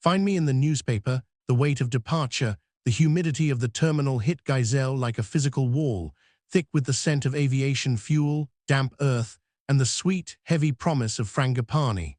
Find me in the newspaper. The weight of departure, the humidity of the terminal hit Gizelle like a physical wall, thick with the scent of aviation fuel, damp earth, and the sweet, heavy promise of frangipani.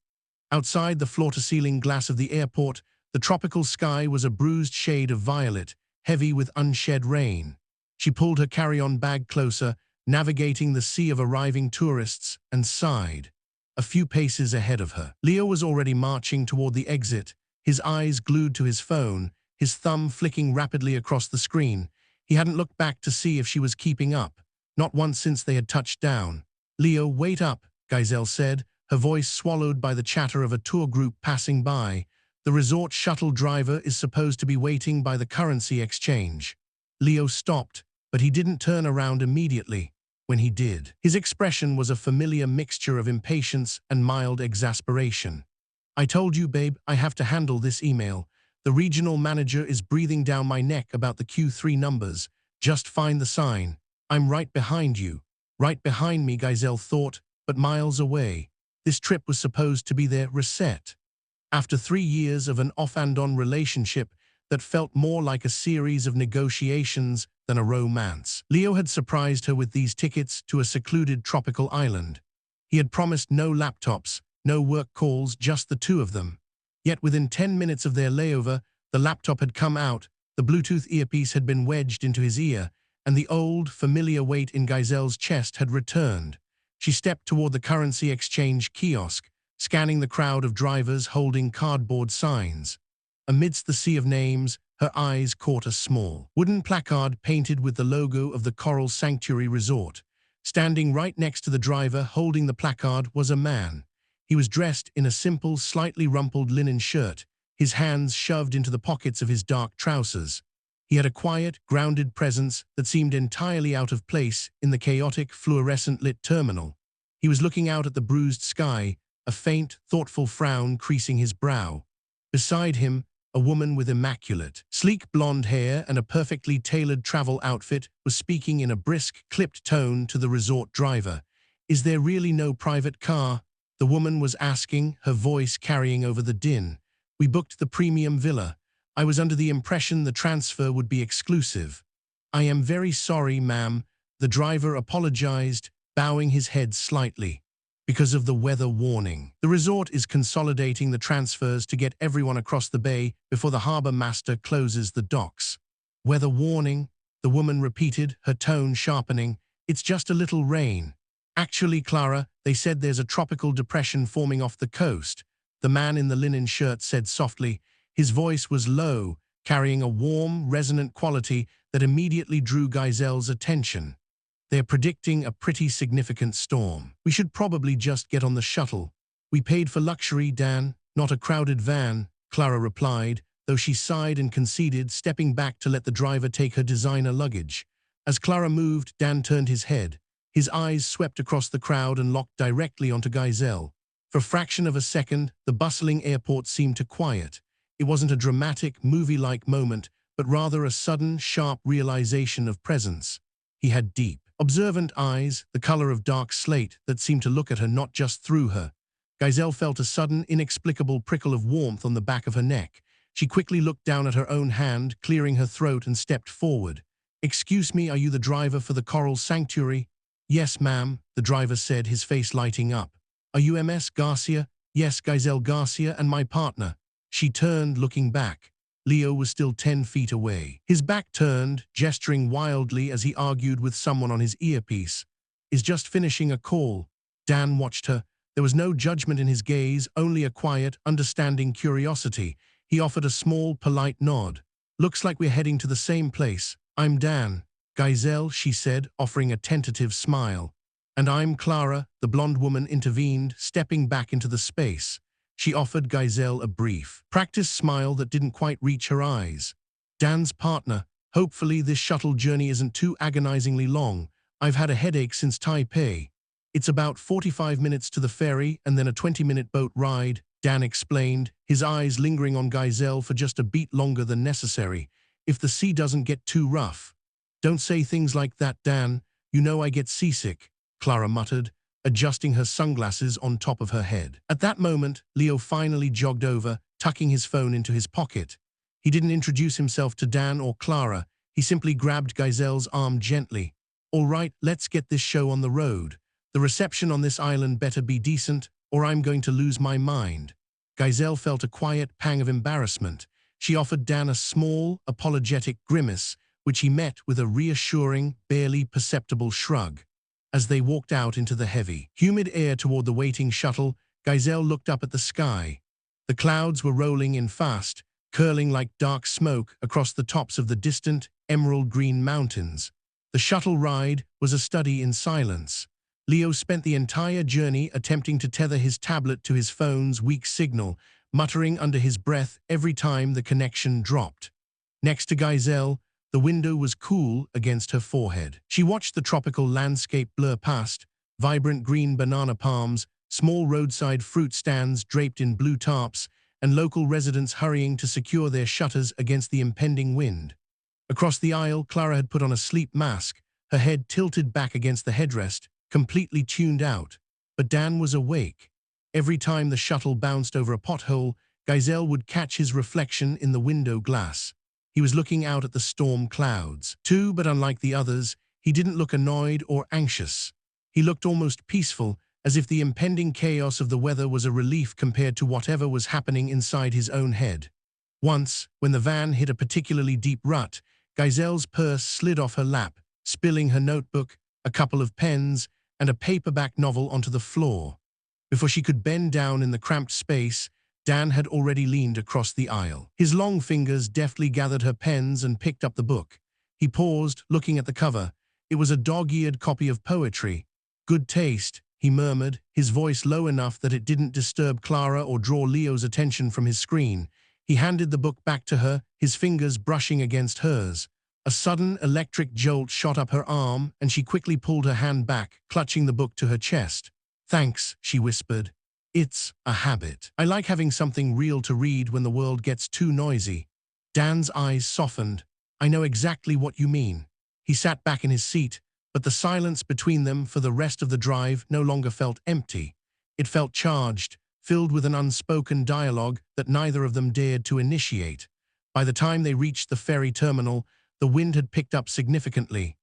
Outside the floor-to-ceiling glass of the airport, the tropical sky was a bruised shade of violet, heavy with unshed rain. She pulled her carry-on bag closer, navigating the sea of arriving tourists, and sighed. A few paces ahead of her, Leo was already marching toward the exit, his eyes glued to his phone, his thumb flicking rapidly across the screen. He hadn't looked back to see if she was keeping up, not once since they had touched down. "Leo, wait up," Gizelle said, her voice swallowed by the chatter of a tour group passing by. "The resort shuttle driver is supposed to be waiting by the currency exchange." Leo stopped, but he didn't turn around immediately. When he did, his expression was a familiar mixture of impatience and mild exasperation. "I told you, babe, I have to handle this email. The regional manager is breathing down my neck about the Q3 numbers. Just find the sign. I'm right behind you." Right behind me, Gizelle thought, but miles away. This trip was supposed to be their reset. After 3 years of an off-and-on relationship that felt more like a series of negotiations than a romance, Leo had surprised her with these tickets to a secluded tropical island. He had promised no laptops, no work calls, just the two of them. Yet within 10 minutes of their layover, the laptop had come out, the Bluetooth earpiece had been wedged into his ear, and the old, familiar weight in Gizelle's chest had returned. She stepped toward the currency exchange kiosk, scanning the crowd of drivers holding cardboard signs. Amidst the sea of names, her eyes caught a small wooden placard painted with the logo of the Coral Sanctuary Resort. Standing right next to the driver holding the placard was a man. He was dressed in a simple, slightly rumpled linen shirt, his hands shoved into the pockets of his dark trousers. He had a quiet, grounded presence that seemed entirely out of place in the chaotic, fluorescent-lit terminal. He was looking out at the bruised sky, a faint, thoughtful frown creasing his brow. Beside him, a woman with immaculate, sleek blonde hair and a perfectly tailored travel outfit was speaking in a brisk, clipped tone to the resort driver. "Is there really no private car?" the woman was asking, her voice carrying over the din. "We booked the premium villa. I was under the impression the transfer would be exclusive." "I am very sorry, ma'am," the driver apologized, bowing his head slightly. "Because of the weather warning. The resort is consolidating the transfers to get everyone across the bay before the harbor master closes the docks." "Weather warning," the woman repeated, her tone sharpening. "It's just a little rain." "Actually, Clara, they said there's a tropical depression forming off the coast," the man in the linen shirt said softly. His voice was low, carrying a warm, resonant quality that immediately drew Gizelle's attention. "They're predicting a pretty significant storm. We should probably just get on the shuttle." "We paid for luxury, Dan, not a crowded van," Clara replied, though she sighed and conceded, stepping back to let the driver take her designer luggage. As Clara moved, Dan turned his head. His eyes swept across the crowd and locked directly onto Gizelle. For a fraction of a second, the bustling airport seemed to quiet. It wasn't a dramatic, movie-like moment, but rather a sudden, sharp realization of presence. He had deep, observant eyes, the color of dark slate, that seemed to look at her not just through her. Gizelle felt a sudden, inexplicable prickle of warmth on the back of her neck. She quickly looked down at her own hand, clearing her throat, and stepped forward. "Excuse me, are you the driver for the Coral Sanctuary?" "Yes, ma'am," the driver said, his face lighting up. "Are you Ms. Garcia?" "Yes, Gizelle Garcia and my partner." She turned, looking back. Leo was still 10 feet away. His back turned, gesturing wildly as he argued with someone on his earpiece. "Is just finishing a call." Dan watched her. There was no judgment in his gaze, only a quiet, understanding curiosity. He offered a small, polite nod. "Looks like we're heading to the same place. I'm Dan." "Gizelle," she said, offering a tentative smile. "And I'm Clara," the blonde woman intervened, stepping back into the space. She offered Gizelle a brief, practiced smile that didn't quite reach her eyes. "Dan's partner. Hopefully this shuttle journey isn't too agonizingly long. I've had a headache since Taipei." "It's about 45 minutes to the ferry and then a 20-minute boat ride," Dan explained, his eyes lingering on Gizelle for just a beat longer than necessary. "If the sea doesn't get too rough." "Don't say things like that, Dan. You know I get seasick," Clara muttered, adjusting her sunglasses on top of her head. At that moment, Leo finally jogged over, tucking his phone into his pocket. He didn't introduce himself to Dan or Clara. He simply grabbed Gizelle's arm gently. "All right, let's get this show on the road. The reception on this island better be decent, or I'm going to lose my mind." Gizelle felt a quiet pang of embarrassment. She offered Dan a small, apologetic grimace, which he met with a reassuring, barely perceptible shrug. As they walked out into the heavy, humid air toward the waiting shuttle, Gizelle looked up at the sky. The clouds were rolling in fast, curling like dark smoke across the tops of the distant, emerald-green mountains. The shuttle ride was a study in silence. Leo spent the entire journey attempting to tether his tablet to his phone's weak signal, muttering under his breath every time the connection dropped. Next to Gizelle, the window was cool against her forehead. She watched the tropical landscape blur past, vibrant green banana palms, small roadside fruit stands draped in blue tarps, and local residents hurrying to secure their shutters against the impending wind. Across the aisle, Clara had put on a sleep mask, her head tilted back against the headrest, completely tuned out. But Dan was awake. Every time the shuttle bounced over a pothole, Gizelle would catch his reflection in the window glass. He was looking out at the storm clouds. Too, but unlike the others, he didn't look annoyed or anxious. He looked almost peaceful, as if the impending chaos of the weather was a relief compared to whatever was happening inside his own head. Once, when the van hit a particularly deep rut, Gizelle's purse slid off her lap, spilling her notebook, a couple of pens, and a paperback novel onto the floor. Before she could bend down in the cramped space, Dan had already leaned across the aisle. His long fingers deftly gathered her pens and picked up the book. He paused, looking at the cover. It was a dog-eared copy of poetry. "Good taste," he murmured, his voice low enough that it didn't disturb Clara or draw Leo's attention from his screen. He handed the book back to her, his fingers brushing against hers. A sudden electric jolt shot up her arm, and she quickly pulled her hand back, clutching the book to her chest. "Thanks," she whispered. "It's a habit. I like having something real to read when the world gets too noisy." Dan's eyes softened. "I know exactly what you mean." He sat back in his seat, but the silence between them for the rest of the drive no longer felt empty. It felt charged, filled with an unspoken dialogue that neither of them dared to initiate. By the time they reached the ferry terminal, the wind had picked up significantly.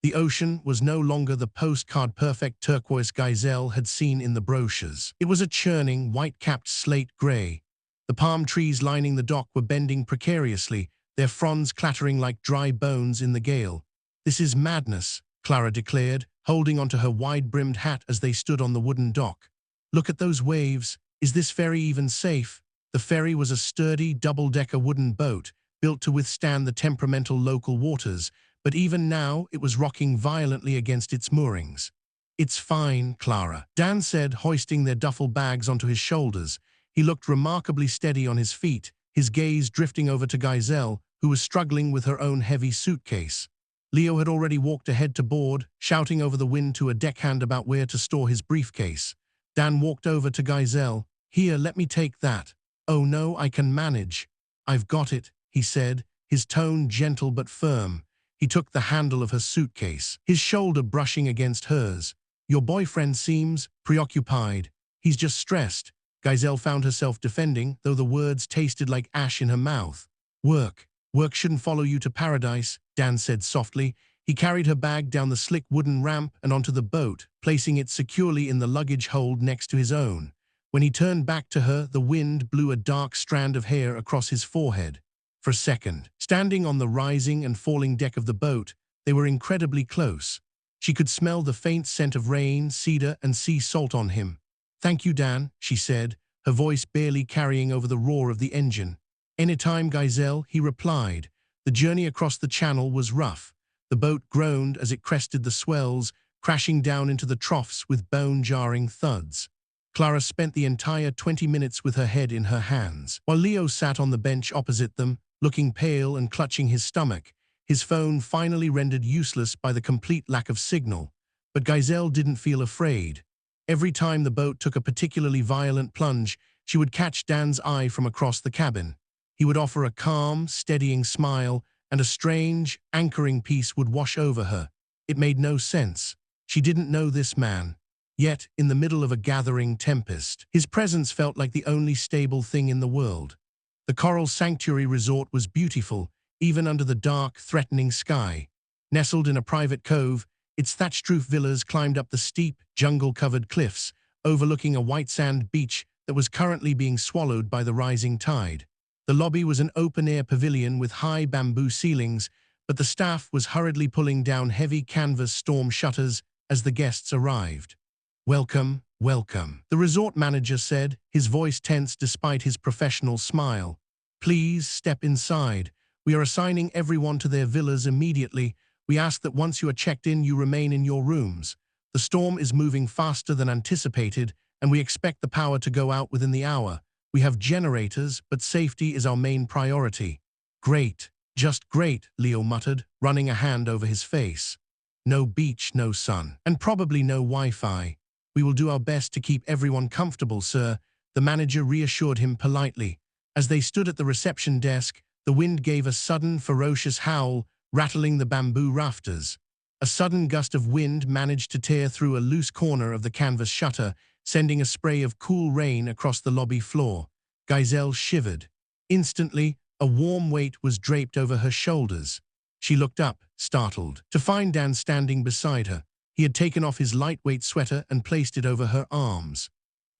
The ocean was no longer the postcard-perfect turquoise Gizelle had seen in the brochures. It was a churning, white-capped slate gray. The palm trees lining the dock were bending precariously, their fronds clattering like dry bones in the gale. "This is madness," Clara declared, holding onto her wide-brimmed hat as they stood on the wooden dock. "Look at those waves. Is this ferry even safe?" The ferry was a sturdy, double-decker wooden boat, built to withstand the temperamental local waters, but even now it was rocking violently against its moorings. "It's fine, Clara," Dan said, hoisting their duffel bags onto his shoulders. He looked remarkably steady on his feet, his gaze drifting over to Gizelle, who was struggling with her own heavy suitcase. Leo had already walked ahead to board, shouting over the wind to a deckhand about where to store his briefcase. Dan walked over to Gizelle. "Here, let me take that." "Oh no, I can manage." "I've got it," he said, his tone gentle but firm. He took the handle of her suitcase, his shoulder brushing against hers. "Your boyfriend seems preoccupied. He's just stressed." Gizelle found herself defending, though the words tasted like ash in her mouth. Work shouldn't follow you to paradise," Dan said softly. He carried her bag down the slick wooden ramp and onto the boat, placing it securely in the luggage hold next to his own. When he turned back to her, the wind blew a dark strand of hair across his forehead. For a second, standing on the rising and falling deck of the boat, they were incredibly close. She could smell the faint scent of rain, cedar, and sea salt on him. "Thank you, Dan," she said, her voice barely carrying over the roar of the engine. "Anytime, Gizelle," he replied. The journey across the channel was rough. The boat groaned as it crested the swells, crashing down into the troughs with bone-jarring thuds. Clara spent the entire 20 minutes with her head in her hands, while Leo sat on the bench opposite them, looking pale and clutching his stomach, his phone finally rendered useless by the complete lack of signal. But Gizelle didn't feel afraid. Every time the boat took a particularly violent plunge, she would catch Dan's eye from across the cabin. He would offer a calm, steadying smile, and a strange, anchoring peace would wash over her. It made no sense. She didn't know this man. Yet, in the middle of a gathering tempest, his presence felt like the only stable thing in the world. The Coral Sanctuary Resort was beautiful, even under the dark, threatening sky. Nestled in a private cove, its thatched roof villas climbed up the steep, jungle-covered cliffs, overlooking a white sand beach that was currently being swallowed by the rising tide. The lobby was an open-air pavilion with high bamboo ceilings, but the staff was hurriedly pulling down heavy canvas storm shutters as the guests arrived. "Welcome, welcome," the resort manager said, his voice tense despite his professional smile. "Please step inside. We are assigning everyone to their villas immediately. We ask that once you are checked in, you remain in your rooms. The storm is moving faster than anticipated, and we expect the power to go out within the hour. We have generators, but safety is our main priority." "Great, just great," Leo muttered, running a hand over his face. "No beach, no sun, and probably no Wi-Fi. We will do our best to keep everyone comfortable, sir," the manager reassured him politely. As they stood at the reception desk, the wind gave a sudden, ferocious howl, rattling the bamboo rafters. A sudden gust of wind managed to tear through a loose corner of the canvas shutter, sending a spray of cool rain across the lobby floor. Gizelle shivered. Instantly, a warm weight was draped over her shoulders. She looked up, startled, to find Dan standing beside her. He had taken off his lightweight sweater and placed it over her arms.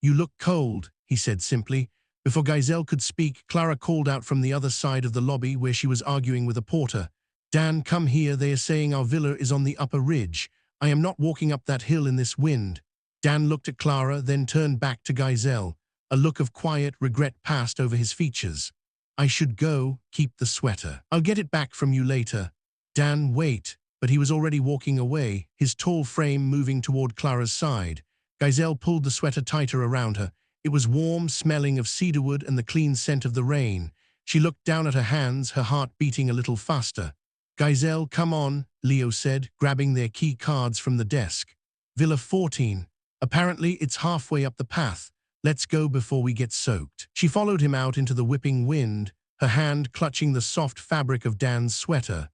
"You look cold," he said simply. Before Gizelle could speak, Clara called out from the other side of the lobby where she was arguing with a porter. "Dan, come here. They are saying our villa is on the upper ridge. I am not walking up that hill in this wind." Dan looked at Clara, then turned back to Gizelle. A look of quiet regret passed over his features. "I should go. Keep the sweater. I'll get it back from you later." "Dan, wait." But he was already walking away, his tall frame moving toward Clara's side. Gizelle pulled the sweater tighter around her. It was warm, smelling of cedarwood and the clean scent of the rain. She looked down at her hands, her heart beating a little faster. "Gizelle, come on," Leo said, grabbing their key cards from the desk. "Villa 14. Apparently, it's halfway up the path. Let's go before we get soaked." She followed him out into the whipping wind, her hand clutching the soft fabric of Dan's sweater.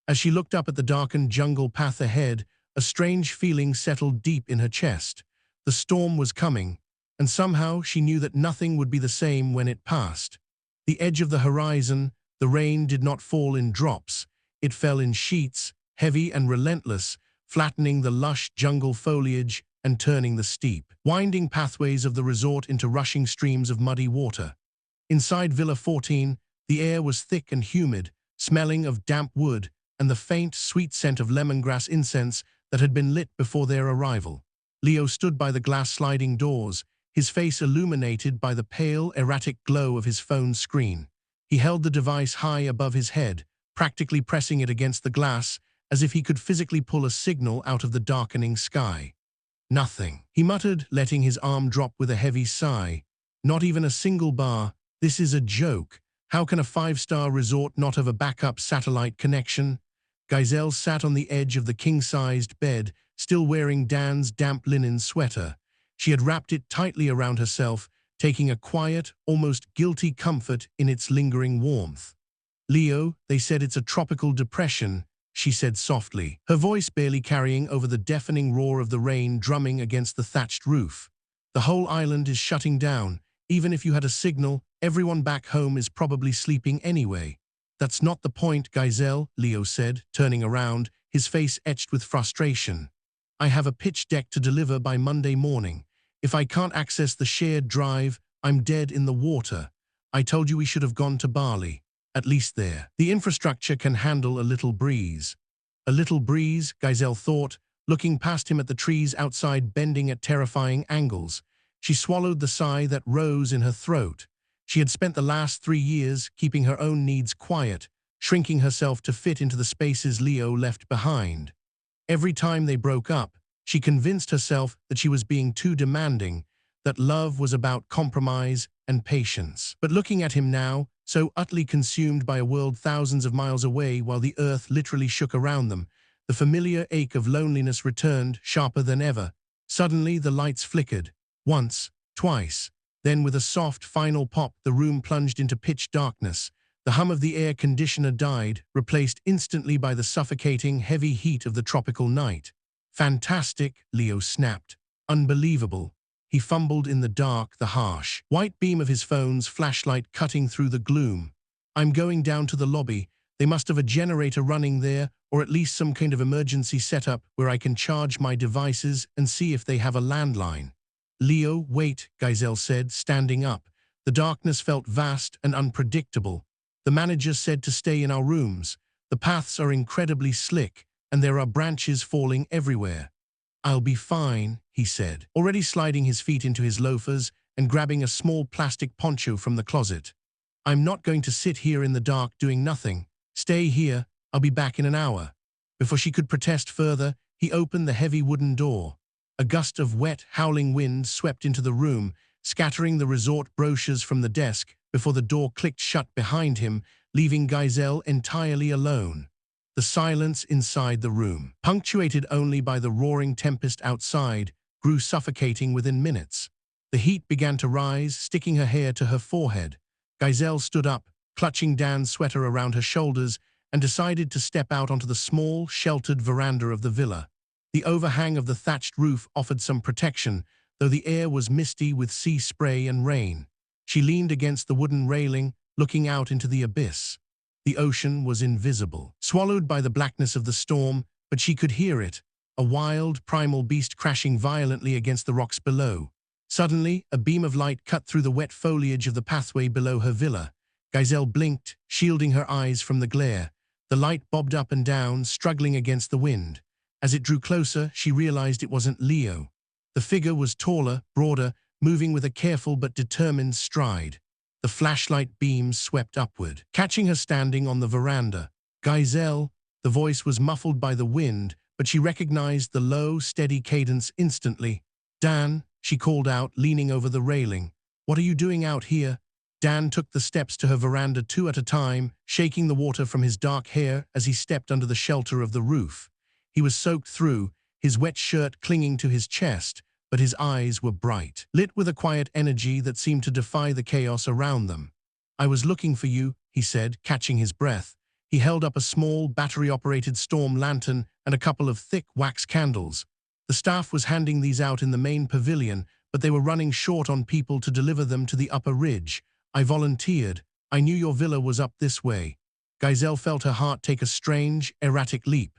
As she looked up at the darkened jungle path ahead, a strange feeling settled deep in her chest. The storm was coming, and somehow she knew that nothing would be the same when it passed. The edge of the horizon, the rain did not fall in drops. It fell in sheets, heavy and relentless, flattening the lush jungle foliage and turning the steep, winding pathways of the resort into rushing streams of muddy water. Inside Villa 14, the air was thick and humid, smelling of damp wood and the faint, sweet scent of lemongrass incense that had been lit before their arrival. Leo stood by the glass sliding doors, his face illuminated by the pale, erratic glow of his phone screen. He held the device high above his head, practically pressing it against the glass, as if he could physically pull a signal out of the darkening sky. "Nothing," he muttered, letting his arm drop with a heavy sigh. "Not even a single bar. This is a joke. How can a five-star resort not have a backup satellite connection?" Gizelle sat on the edge of the king-sized bed, still wearing Dan's damp linen sweater. She had wrapped it tightly around herself, taking a quiet, almost guilty comfort in its lingering warmth. "Leo, they said it's a tropical depression," she said softly, her voice barely carrying over the deafening roar of the rain drumming against the thatched roof. "The whole island is shutting down. Even if you had a signal, everyone back home is probably sleeping anyway." "That's not the point, Gizelle," Leo said, turning around, his face etched with frustration. "I have a pitch deck to deliver by Monday morning. If I can't access the shared drive, I'm dead in the water. I told you we should have gone to Bali. At least there, the infrastructure can handle a little breeze." "A little breeze," Gizelle thought, looking past him at the trees outside bending at terrifying angles. She swallowed the sigh that rose in her throat. She had spent the last 3 years keeping her own needs quiet, shrinking herself to fit into the spaces Leo left behind. Every time they broke up, she convinced herself that she was being too demanding, that love was about compromise and patience. But looking at him now, so utterly consumed by a world thousands of miles away while the earth literally shook around them, the familiar ache of loneliness returned, sharper than ever. Suddenly the lights flickered. Once, twice. Then with a soft, final pop, the room plunged into pitch darkness. The hum of the air conditioner died, replaced instantly by the suffocating, heavy heat of the tropical night. "Fantastic," Leo snapped. "Unbelievable." He fumbled in the dark, the harsh white beam of his phone's flashlight cutting through the gloom. I'm going down to the lobby. They must have a generator running there, or at least some kind of emergency setup where I can charge my devices and see if they have a landline. Leo, wait, Gizelle said, standing up. The darkness felt vast and unpredictable. The manager said to stay in our rooms. The paths are incredibly slick, and there are branches falling everywhere. I'll be fine, he said, already sliding his feet into his loafers and grabbing a small plastic poncho from the closet. I'm not going to sit here in the dark doing nothing. Stay here, I'll be back in an hour. Before she could protest further, he opened the heavy wooden door. A gust of wet, howling wind swept into the room, scattering the resort brochures from the desk before the door clicked shut behind him, leaving Gizelle entirely alone. The silence inside the room, punctuated only by the roaring tempest outside, grew suffocating within minutes. The heat began to rise, sticking her hair to her forehead. Gizelle stood up, clutching Dan's sweater around her shoulders, and decided to step out onto the small, sheltered veranda of the villa. The overhang of the thatched roof offered some protection, though the air was misty with sea spray and rain. She leaned against the wooden railing, looking out into the abyss. The ocean was invisible, swallowed by the blackness of the storm, but she could hear it, a wild, primal beast crashing violently against the rocks below. Suddenly, a beam of light cut through the wet foliage of the pathway below her villa. Gizelle blinked, shielding her eyes from the glare. The light bobbed up and down, struggling against the wind. As it drew closer, she realized it wasn't Leo. The figure was taller, broader, moving with a careful but determined stride. The flashlight beams swept upward, catching her standing on the veranda. Gizelle, the voice was muffled by the wind, but she recognized the low, steady cadence instantly. Dan, she called out, leaning over the railing. What are you doing out here? Dan took the steps to her veranda 2 at a time, shaking the water from his dark hair as he stepped under the shelter of the roof. He was soaked through, his wet shirt clinging to his chest, but his eyes were bright, lit with a quiet energy that seemed to defy the chaos around them. I was looking for you, he said, catching his breath. He held up a small, battery-operated storm lantern and a couple of thick wax candles. The staff was handing these out in the main pavilion, but they were running short on people to deliver them to the upper ridge. I volunteered. I knew your villa was up this way. Gizelle felt her heart take a strange, erratic leap.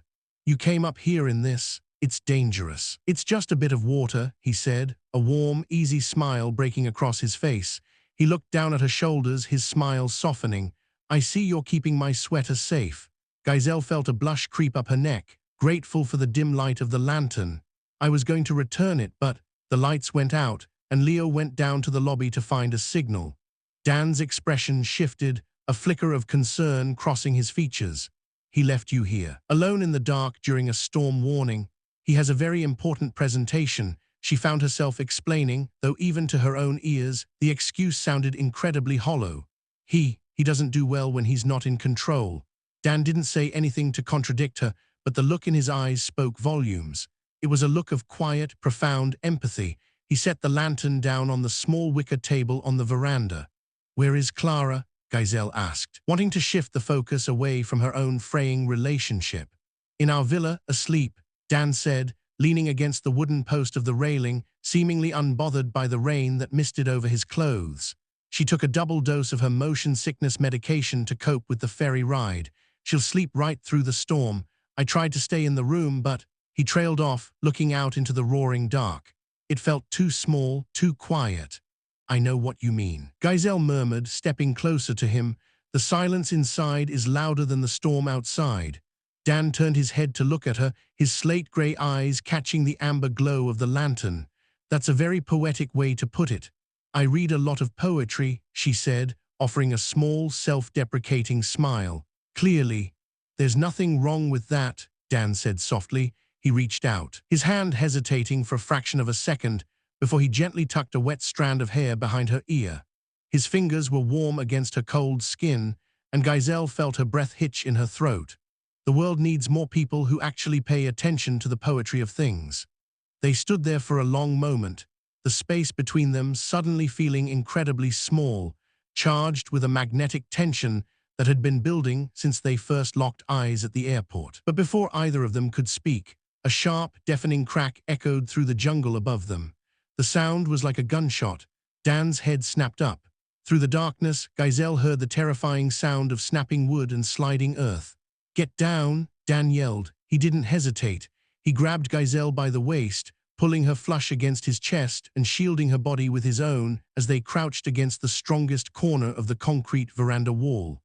You came up here in this. It's dangerous. It's just a bit of water, he said, a warm, easy smile breaking across his face. He looked down at her shoulders, his smile softening. I see you're keeping my sweater safe. Gizelle felt a blush creep up her neck, grateful for the dim light of the lantern. I was going to return it, but the lights went out, and Leo went down to the lobby to find a signal. Dan's expression shifted, a flicker of concern crossing his features. He left you here, alone in the dark during a storm warning. He has a very important presentation, she found herself explaining, though even to her own ears, the excuse sounded incredibly hollow. He doesn't do well when he's not in control. Dan didn't say anything to contradict her, but the look in his eyes spoke volumes. It was a look of quiet, profound empathy. He set the lantern down on the small wicker table on the veranda. Where is Clara? Gizelle asked, wanting to shift the focus away from her own fraying relationship. In our villa, asleep, Dan said, leaning against the wooden post of the railing, seemingly unbothered by the rain that misted over his clothes. She took a double dose of her motion sickness medication to cope with the ferry ride. She'll sleep right through the storm. I tried to stay in the room, but... He trailed off, looking out into the roaring dark. It felt too small, too quiet. I know what you mean, Gizelle murmured, stepping closer to him. The silence inside is louder than the storm outside. Dan turned his head to look at her, his slate-gray eyes catching the amber glow of the lantern. That's a very poetic way to put it. I read a lot of poetry, she said, offering a small, self-deprecating smile. Clearly. There's nothing wrong with that, Dan said softly. He reached out, his hand hesitating for a fraction of a second before he gently tucked a wet strand of hair behind her ear. His fingers were warm against her cold skin, and Gizelle felt her breath hitch in her throat. The world needs more people who actually pay attention to the poetry of things. They stood there for a long moment, the space between them suddenly feeling incredibly small, charged with a magnetic tension that had been building since they first locked eyes at the airport. But before either of them could speak, a sharp, deafening crack echoed through the jungle above them. The sound was like a gunshot. Dan's head snapped up. Through the darkness, Gizelle heard the terrifying sound of snapping wood and sliding earth. "Get down," Dan yelled. He didn't hesitate. He grabbed Gizelle by the waist, pulling her flush against his chest and shielding her body with his own as they crouched against the strongest corner of the concrete veranda wall.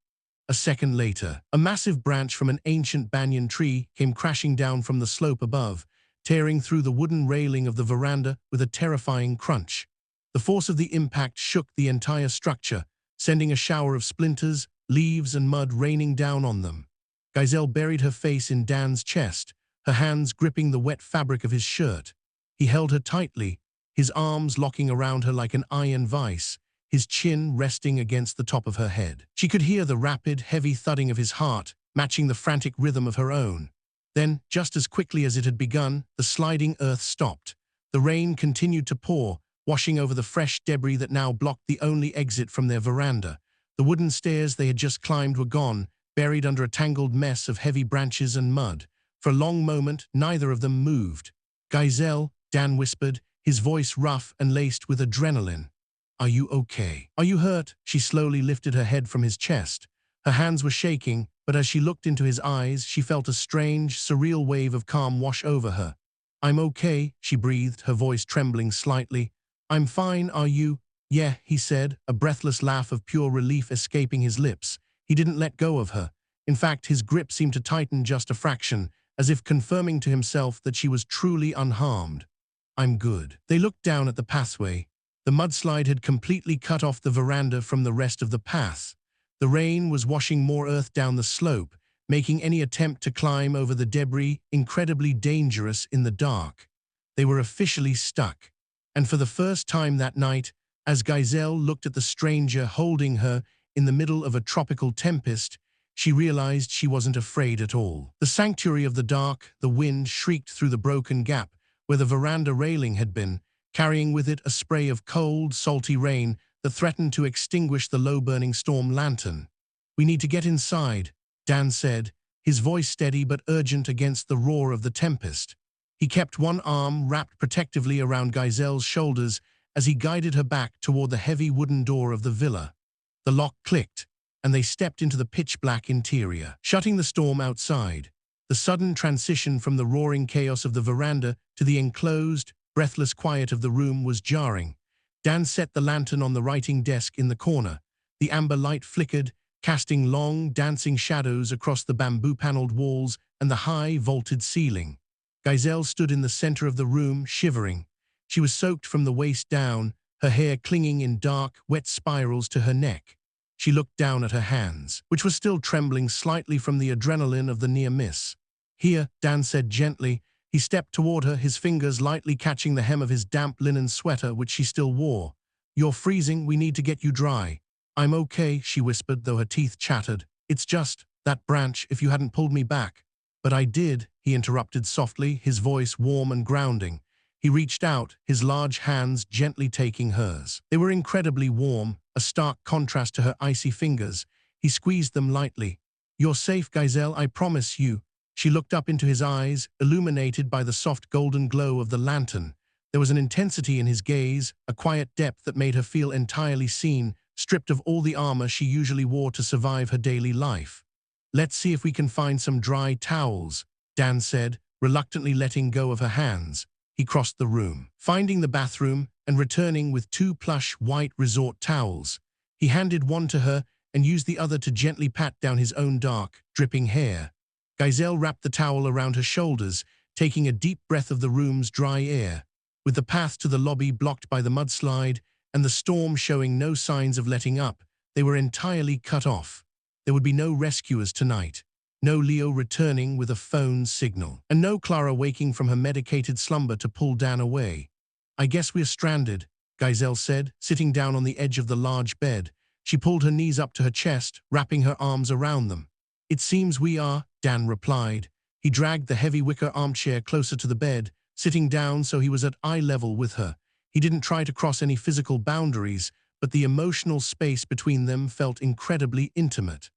A second later, a massive branch from an ancient banyan tree came crashing down from the slope above, tearing through the wooden railing of the veranda with a terrifying crunch. The force of the impact shook the entire structure, sending a shower of splinters, leaves, and mud raining down on them. Gizelle buried her face in Dan's chest, her hands gripping the wet fabric of his shirt. He held her tightly, his arms locking around her like an iron vice, his chin resting against the top of her head. She could hear the rapid, heavy thudding of his heart, matching the frantic rhythm of her own. Then, just as quickly as it had begun, the sliding earth stopped. The rain continued to pour, washing over the fresh debris that now blocked the only exit from their veranda. The wooden stairs they had just climbed were gone, buried under a tangled mess of heavy branches and mud. For a long moment, neither of them moved. "Gizelle," Dan whispered, his voice rough and laced with adrenaline. "Are you okay? Are you hurt?" She slowly lifted her head from his chest. Her hands were shaking, but as she looked into his eyes, she felt a strange, surreal wave of calm wash over her. "I'm okay," she breathed, her voice trembling slightly. "I'm fine, are you?" "Yeah," he said, a breathless laugh of pure relief escaping his lips. He didn't let go of her. In fact, his grip seemed to tighten just a fraction, as if confirming to himself that she was truly unharmed. "I'm good." They looked down at the pathway. The mudslide had completely cut off the veranda from the rest of the path. The rain was washing more earth down the slope, making any attempt to climb over the debris incredibly dangerous in the dark. They were officially stuck. And for the first time that night, as Gizelle looked at the stranger holding her in the middle of a tropical tempest, she realized she wasn't afraid at all. The sanctuary of the dark, the wind shrieked through the broken gap where the veranda railing had been, carrying with it a spray of cold, salty rain that threatened to extinguish the low-burning storm lantern. "We need to get inside," Dan said, his voice steady but urgent against the roar of the tempest. He kept one arm wrapped protectively around Gizelle's shoulders as he guided her back toward the heavy wooden door of the villa. The lock clicked, and they stepped into the pitch-black interior, shutting the storm outside. The sudden transition from the roaring chaos of the veranda to the enclosed, breathless quiet of the room was jarring. Dan set the lantern on the writing desk in the corner. The amber light flickered, casting long, dancing shadows across the bamboo-paneled walls and the high, vaulted ceiling. Gizelle stood in the center of the room, shivering. She was soaked from the waist down, her hair clinging in dark, wet spirals to her neck. She looked down at her hands, which were still trembling slightly from the adrenaline of the near miss. "Here," Dan said gently. He stepped toward her, his fingers lightly catching the hem of his damp linen sweater, which she still wore. "You're freezing, we need to get you dry." "I'm okay," she whispered, though her teeth chattered. "It's just that branch, if you hadn't pulled me back." "But I did," he interrupted softly, his voice warm and grounding. He reached out, his large hands gently taking hers. They were incredibly warm, a stark contrast to her icy fingers. He squeezed them lightly. "You're safe, Gizelle, I promise you." She looked up into his eyes, illuminated by the soft golden glow of the lantern. There was an intensity in his gaze, a quiet depth that made her feel entirely seen, stripped of all the armor she usually wore to survive her daily life. "Let's see if we can find some dry towels," Dan said, reluctantly letting go of her hands. He crossed the room, finding the bathroom and returning with 2 plush white resort towels. He handed one to her and used the other to gently pat down his own dark, dripping hair. Gizelle wrapped the towel around her shoulders, taking a deep breath of the room's dry air. With the path to the lobby blocked by the mudslide and the storm showing no signs of letting up, they were entirely cut off. There would be no rescuers tonight. No Leo returning with a phone signal, and no Clara waking from her medicated slumber to pull Dan away. "I guess we're stranded," Gizelle said, sitting down on the edge of the large bed. She pulled her knees up to her chest, wrapping her arms around them. "It seems we are," Dan replied. He dragged the heavy wicker armchair closer to the bed, sitting down so he was at eye level with her. He didn't try to cross any physical boundaries, but the emotional space between them felt incredibly intimate.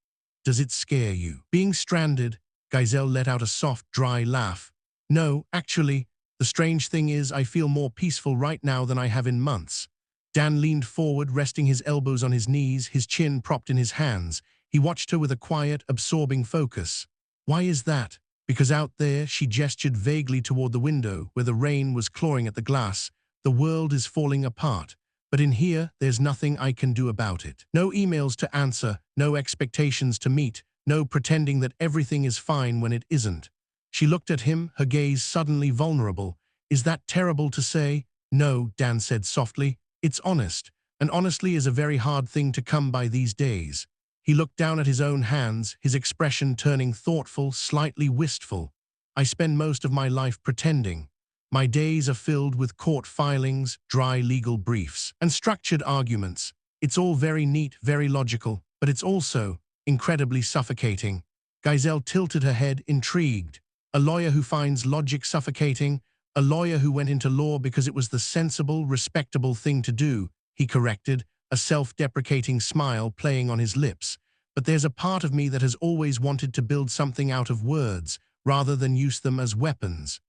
"Does it scare you, being stranded?" Gizelle let out a soft, dry laugh. "No, actually," The strange thing is, I feel more peaceful right now than I have in months. Dan leaned forward, resting his elbows on his knees, his chin propped in his hands. He watched her with a quiet, absorbing focus. Why is that? Because out there, she gestured vaguely toward the window, where the rain was clawing at the glass. The world is falling apart. But in here, there's nothing I can do about it. No emails to answer, no expectations to meet, no pretending that everything is fine when it isn't. She looked at him, her gaze suddenly vulnerable. Is that terrible to say? No, Dan said softly. It's honest, and honestly is a very hard thing to come by these days. He looked down at his own hands, his expression turning thoughtful, slightly wistful. I spend most of my life pretending. My days are filled with court filings, dry legal briefs, and structured arguments. It's all very neat, very logical, but it's also incredibly suffocating. Gizelle tilted her head, intrigued. A lawyer who finds logic suffocating, a lawyer who went into law because it was the sensible, respectable thing to do, he corrected, a self-deprecating smile playing on his lips. But there's a part of me that has always wanted to build something out of words, rather than use them as weapons.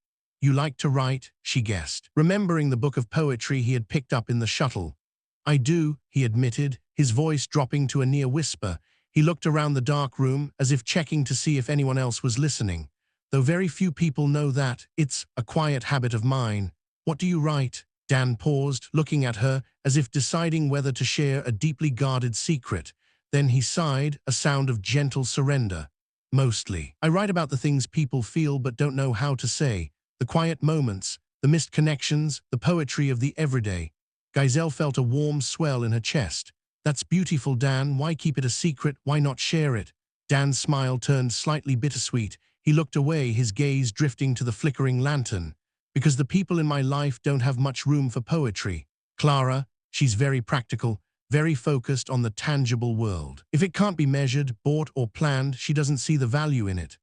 You like to write, she guessed, remembering the book of poetry he had picked up in the shuttle. I do, he admitted, his voice dropping to a near whisper. He looked around the dark room, as if checking to see if anyone else was listening. Though very few people know that, it's a quiet habit of mine. What do you write? Dan paused, looking at her, as if deciding whether to share a deeply guarded secret. Then he sighed, a sound of gentle surrender. Mostly. I write about the things people feel but don't know how to say. The quiet moments, the missed connections, the poetry of the everyday. Gizelle felt a warm swell in her chest. That's beautiful, Dan. Why keep it a secret? Why not share it? Dan's smile turned slightly bittersweet. He looked away, his gaze drifting to the flickering lantern. Because the people in my life don't have much room for poetry. Clara, she's very practical, very focused on the tangible world. If it can't be measured, bought, or planned, she doesn't see the value in it.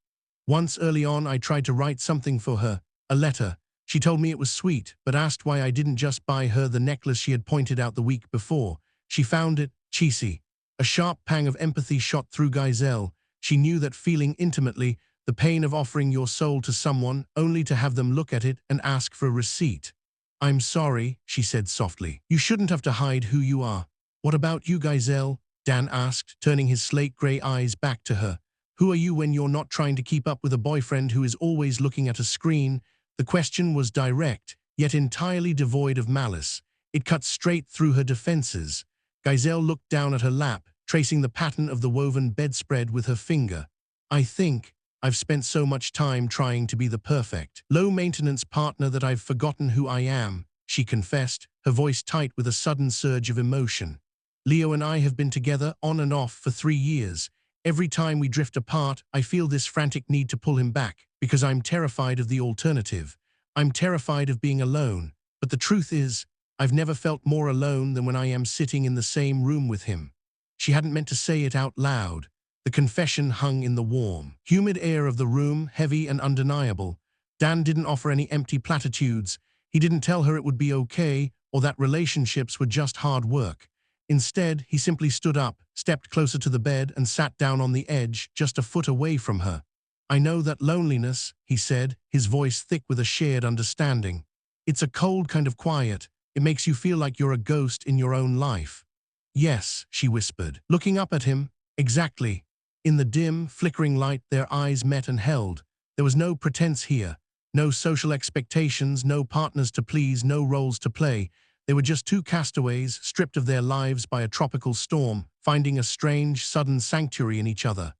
Once early on, I tried to write something for her. A letter. She told me it was sweet, but asked why I didn't just buy her the necklace she had pointed out the week before. She found it cheesy. A sharp pang of empathy shot through Gizelle. She knew that feeling intimately, the pain of offering your soul to someone, only to have them look at it and ask for a receipt. I'm sorry, she said softly. You shouldn't have to hide who you are. What about you, Gizelle? Dan asked, turning his slate-gray eyes back to her. Who are you when you're not trying to keep up with a boyfriend who is always looking at a screen? The question was direct, yet entirely devoid of malice. It cut straight through her defenses. Gizelle looked down at her lap, tracing the pattern of the woven bedspread with her finger. I think I've spent so much time trying to be the perfect, low-maintenance partner that I've forgotten who I am, she confessed, her voice tight with a sudden surge of emotion. Leo and I have been together on and off for 3 years. Every time we drift apart, I feel this frantic need to pull him back, because I'm terrified of the alternative. I'm terrified of being alone. But the truth is, I've never felt more alone than when I am sitting in the same room with him. She hadn't meant to say it out loud. The confession hung in the warm, humid air of the room, heavy and undeniable. Dan didn't offer any empty platitudes. He didn't tell her it would be okay, or that relationships were just hard work. Instead, he simply stood up, stepped closer to the bed, and sat down on the edge, just a foot away from her. I know that loneliness, he said, his voice thick with a shared understanding. It's a cold kind of quiet. It makes you feel like you're a ghost in your own life. Yes, she whispered, looking up at him. Exactly. In the dim, flickering light, their eyes met and held. There was no pretense here. No social expectations, no partners to please, no roles to play. They were just two castaways, stripped of their lives by a tropical storm, finding a strange, sudden sanctuary in each other.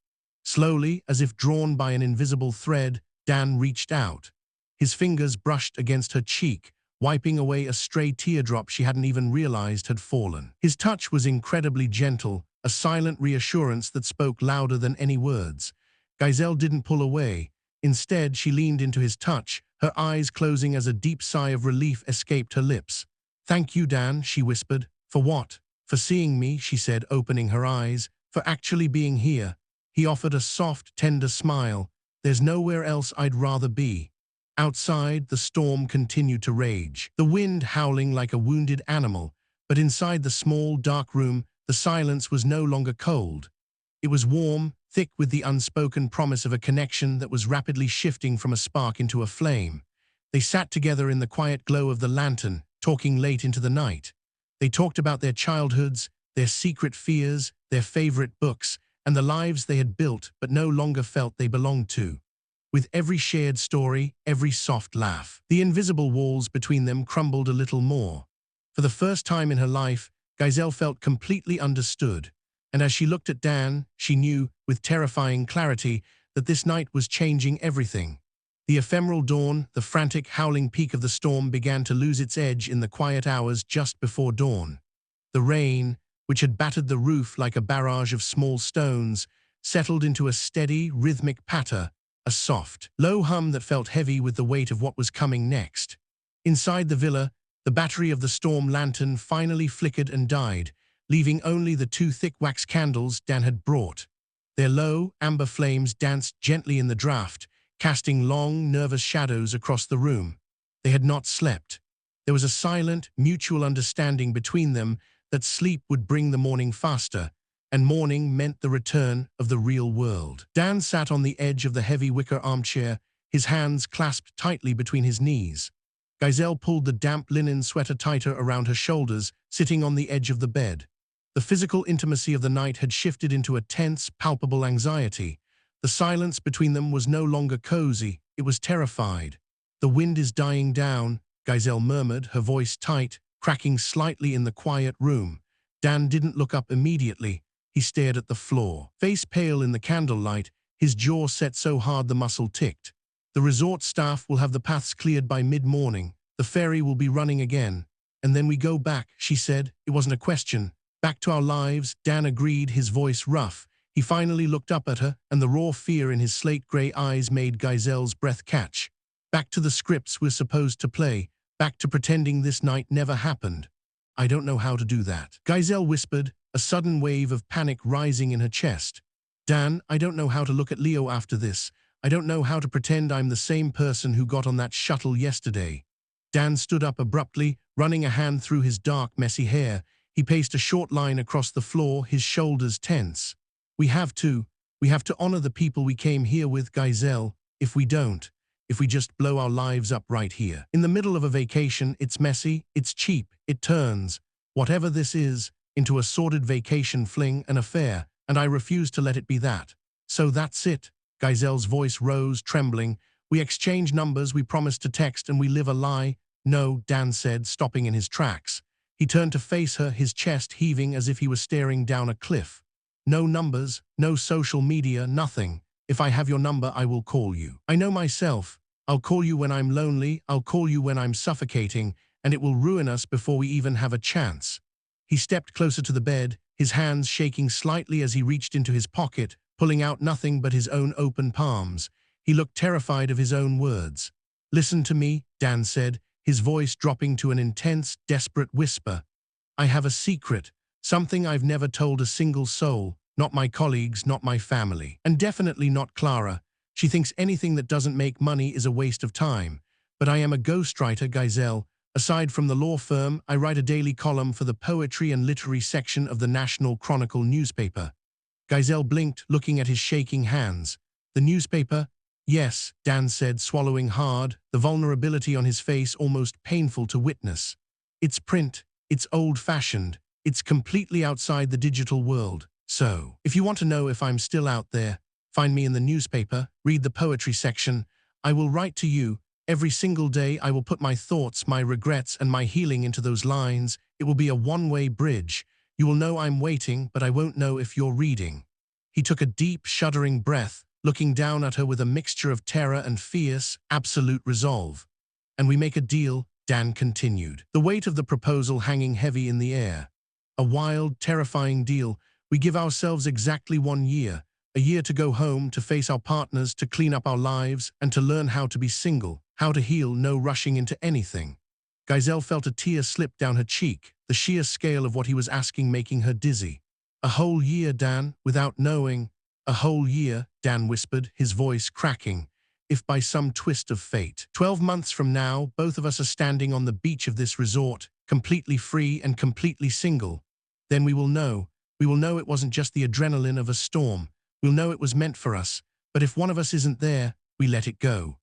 Slowly, as if drawn by an invisible thread, Dan reached out. His fingers brushed against her cheek, wiping away a stray teardrop she hadn't even realized had fallen. His touch was incredibly gentle, a silent reassurance that spoke louder than any words. Gizelle didn't pull away. Instead, she leaned into his touch, her eyes closing as a deep sigh of relief escaped her lips. Thank you, Dan, she whispered. For what? For seeing me, she said, opening her eyes. For actually being here. He offered a soft, tender smile. There's nowhere else I'd rather be. Outside, the storm continued to rage, the wind howling like a wounded animal. But inside the small, dark room, the silence was no longer cold. It was warm, thick with the unspoken promise of a connection that was rapidly shifting from a spark into a flame. They sat together in the quiet glow of the lantern, talking late into the night. They talked about their childhoods, their secret fears, their favorite books, and the lives they had built but no longer felt they belonged to. With every shared story, every soft laugh, the invisible walls between them crumbled a little more. For the first time in her life, Gizelle felt completely understood, and as she looked at Dan, she knew, with terrifying clarity, that this night was changing everything. The ephemeral dawn, the frantic, howling peak of the storm began to lose its edge in the quiet hours just before dawn. The rain, which had battered the roof like a barrage of small stones, settled into a steady, rhythmic patter, a soft, low hum that felt heavy with the weight of what was coming next. Inside the villa, the battery of the storm lantern finally flickered and died, leaving only the two thick wax candles Dan had brought. Their low, amber flames danced gently in the draught, casting long, nervous shadows across the room. They had not slept. There was a silent, mutual understanding between them that sleep would bring the morning faster, and morning meant the return of the real world. Dan sat on the edge of the heavy wicker armchair, his hands clasped tightly between his knees. Gizelle pulled the damp linen sweater tighter around her shoulders, sitting on the edge of the bed. The physical intimacy of the night had shifted into a tense, palpable anxiety. The silence between them was no longer cozy, it was terrified. "The wind is dying down," Gizelle murmured, her voice tight, cracking slightly in the quiet room. Dan didn't look up immediately. He stared at the floor. Face pale in the candlelight, his jaw set so hard the muscle ticked. "The resort staff will have the paths cleared by mid-morning. The ferry will be running again. And then we go back," she said. It wasn't a question. "Back to our lives," Dan agreed, his voice rough. He finally looked up at her, and the raw fear in his slate-gray eyes made Gizelle's breath catch. "Back to the scripts we're supposed to play. Back to pretending this night never happened." "I don't know how to do that," Gizelle whispered, a sudden wave of panic rising in her chest. "Dan, I don't know how to look at Leo after this. I don't know how to pretend I'm the same person who got on that shuttle yesterday." Dan stood up abruptly, running a hand through his dark, messy hair. He paced a short line across the floor, his shoulders tense. We have to honor the people we came here with, Gizelle. If we don't, if we just blow our lives up right here. In the middle of a vacation, it's messy, it's cheap, it turns, whatever this is, into a sordid vacation fling, an affair, and I refuse to let it be that. So that's it. Gizelle's voice rose, trembling. "We exchange numbers, we promise to text, and we live a lie." "No," Dan said, stopping in his tracks. He turned to face her, his chest heaving as if he was staring down a cliff. "No numbers, no social media, nothing. If I have your number, I will call you. I know myself. I'll call you when I'm lonely, I'll call you when I'm suffocating, and it will ruin us before we even have a chance." He stepped closer to the bed, his hands shaking slightly as he reached into his pocket, pulling out nothing but his own open palms. He looked terrified of his own words. "Listen to me," Dan said, his voice dropping to an intense, desperate whisper. "I have a secret, something I've never told a single soul, not my colleagues, not my family, and definitely not Clara. She thinks anything that doesn't make money is a waste of time. But I am a ghostwriter, Gizelle. Aside from the law firm, I write a daily column for the poetry and literary section of the National Chronicle newspaper." Gizelle blinked, looking at his shaking hands. "The newspaper?" "Yes," Dan said, swallowing hard, the vulnerability on his face almost painful to witness. "It's print, it's old-fashioned, it's completely outside the digital world. So, if you want to know if I'm still out there, find me in the newspaper, read the poetry section. I will write to you. Every single day I will put my thoughts, my regrets, and my healing into those lines. It will be a one-way bridge. You will know I'm waiting, but I won't know if you're reading." He took a deep, shuddering breath, looking down at her with a mixture of terror and fierce, absolute resolve. "And we make a deal," Dan continued, the weight of the proposal hanging heavy in the air. "A wild, terrifying deal. We give ourselves exactly 1 year. A year to go home, to face our partners, to clean up our lives, and to learn how to be single, how to heal, no rushing into anything." Gizelle felt a tear slip down her cheek, the sheer scale of what he was asking making her dizzy. "A whole year, Dan, without knowing." "A whole year," Dan whispered, his voice cracking. "If by some twist of fate, 12 months from now, both of us are standing on the beach of this resort, completely free and completely single, then we will know. We will know it wasn't just the adrenaline of a storm. We'll know it was meant for us. But if one of us isn't there, we let it go."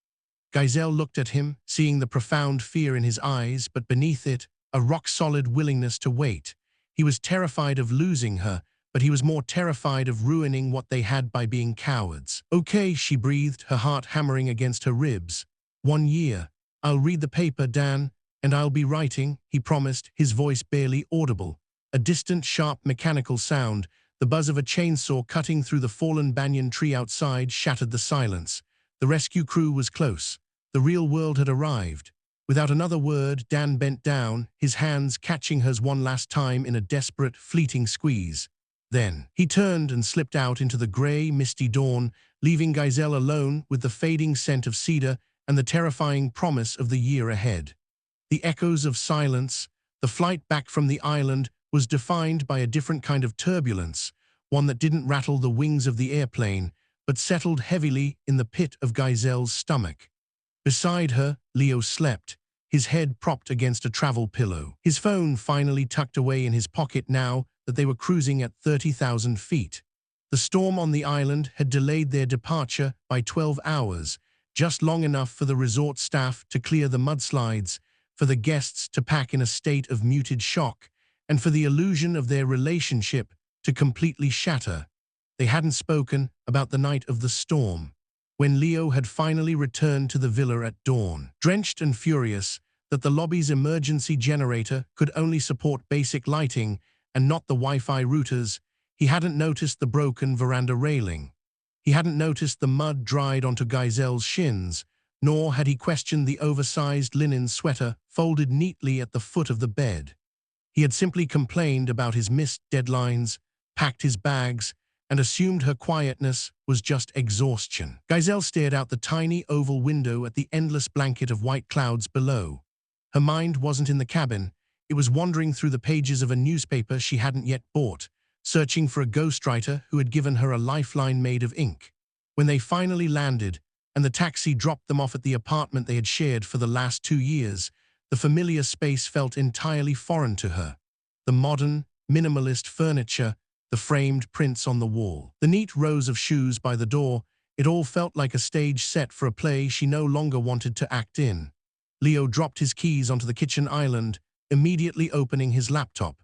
Gizelle looked at him, seeing the profound fear in his eyes, but beneath it, a rock-solid willingness to wait. He was terrified of losing her, but he was more terrified of ruining what they had by being cowards. "Okay," she breathed, her heart hammering against her ribs. "1 year. I'll read the paper, Dan, and I'll be writing," he promised, his voice barely audible. A distant, sharp, mechanical sound, the buzz of a chainsaw cutting through the fallen banyan tree outside, shattered the silence. The rescue crew was close. The real world had arrived. Without another word, Dan bent down, his hands catching hers one last time in a desperate, fleeting squeeze. Then, he turned and slipped out into the grey, misty dawn, leaving Gizelle alone with the fading scent of cedar and the terrifying promise of the year ahead. The echoes of silence, the flight back from the island, was defined by a different kind of turbulence, one that didn't rattle the wings of the airplane, but settled heavily in the pit of Gizelle's stomach. Beside her, Leo slept, his head propped against a travel pillow, his phone finally tucked away in his pocket now that they were cruising at 30,000 feet. The storm on the island had delayed their departure by 12 hours, just long enough for the resort staff to clear the mudslides, for the guests to pack in a state of muted shock, and for the illusion of their relationship to completely shatter. They hadn't spoken about the night of the storm, when Leo had finally returned to the villa at dawn, drenched and furious that the lobby's emergency generator could only support basic lighting and not the Wi-Fi routers. He hadn't noticed the broken veranda railing. He hadn't noticed the mud dried onto Gizelle's shins, nor had he questioned the oversized linen sweater folded neatly at the foot of the bed. He had simply complained about his missed deadlines, packed his bags, and assumed her quietness was just exhaustion. Gizelle stared out the tiny oval window at the endless blanket of white clouds below. Her mind wasn't in the cabin. It was wandering through the pages of a newspaper she hadn't yet bought, searching for a ghostwriter who had given her a lifeline made of ink. When they finally landed, and the taxi dropped them off at the apartment they had shared for the last 2 years, the familiar space felt entirely foreign to her. The modern, minimalist furniture, the framed prints on the wall, the neat rows of shoes by the door, it all felt like a stage set for a play she no longer wanted to act in. Leo dropped his keys onto the kitchen island, immediately opening his laptop.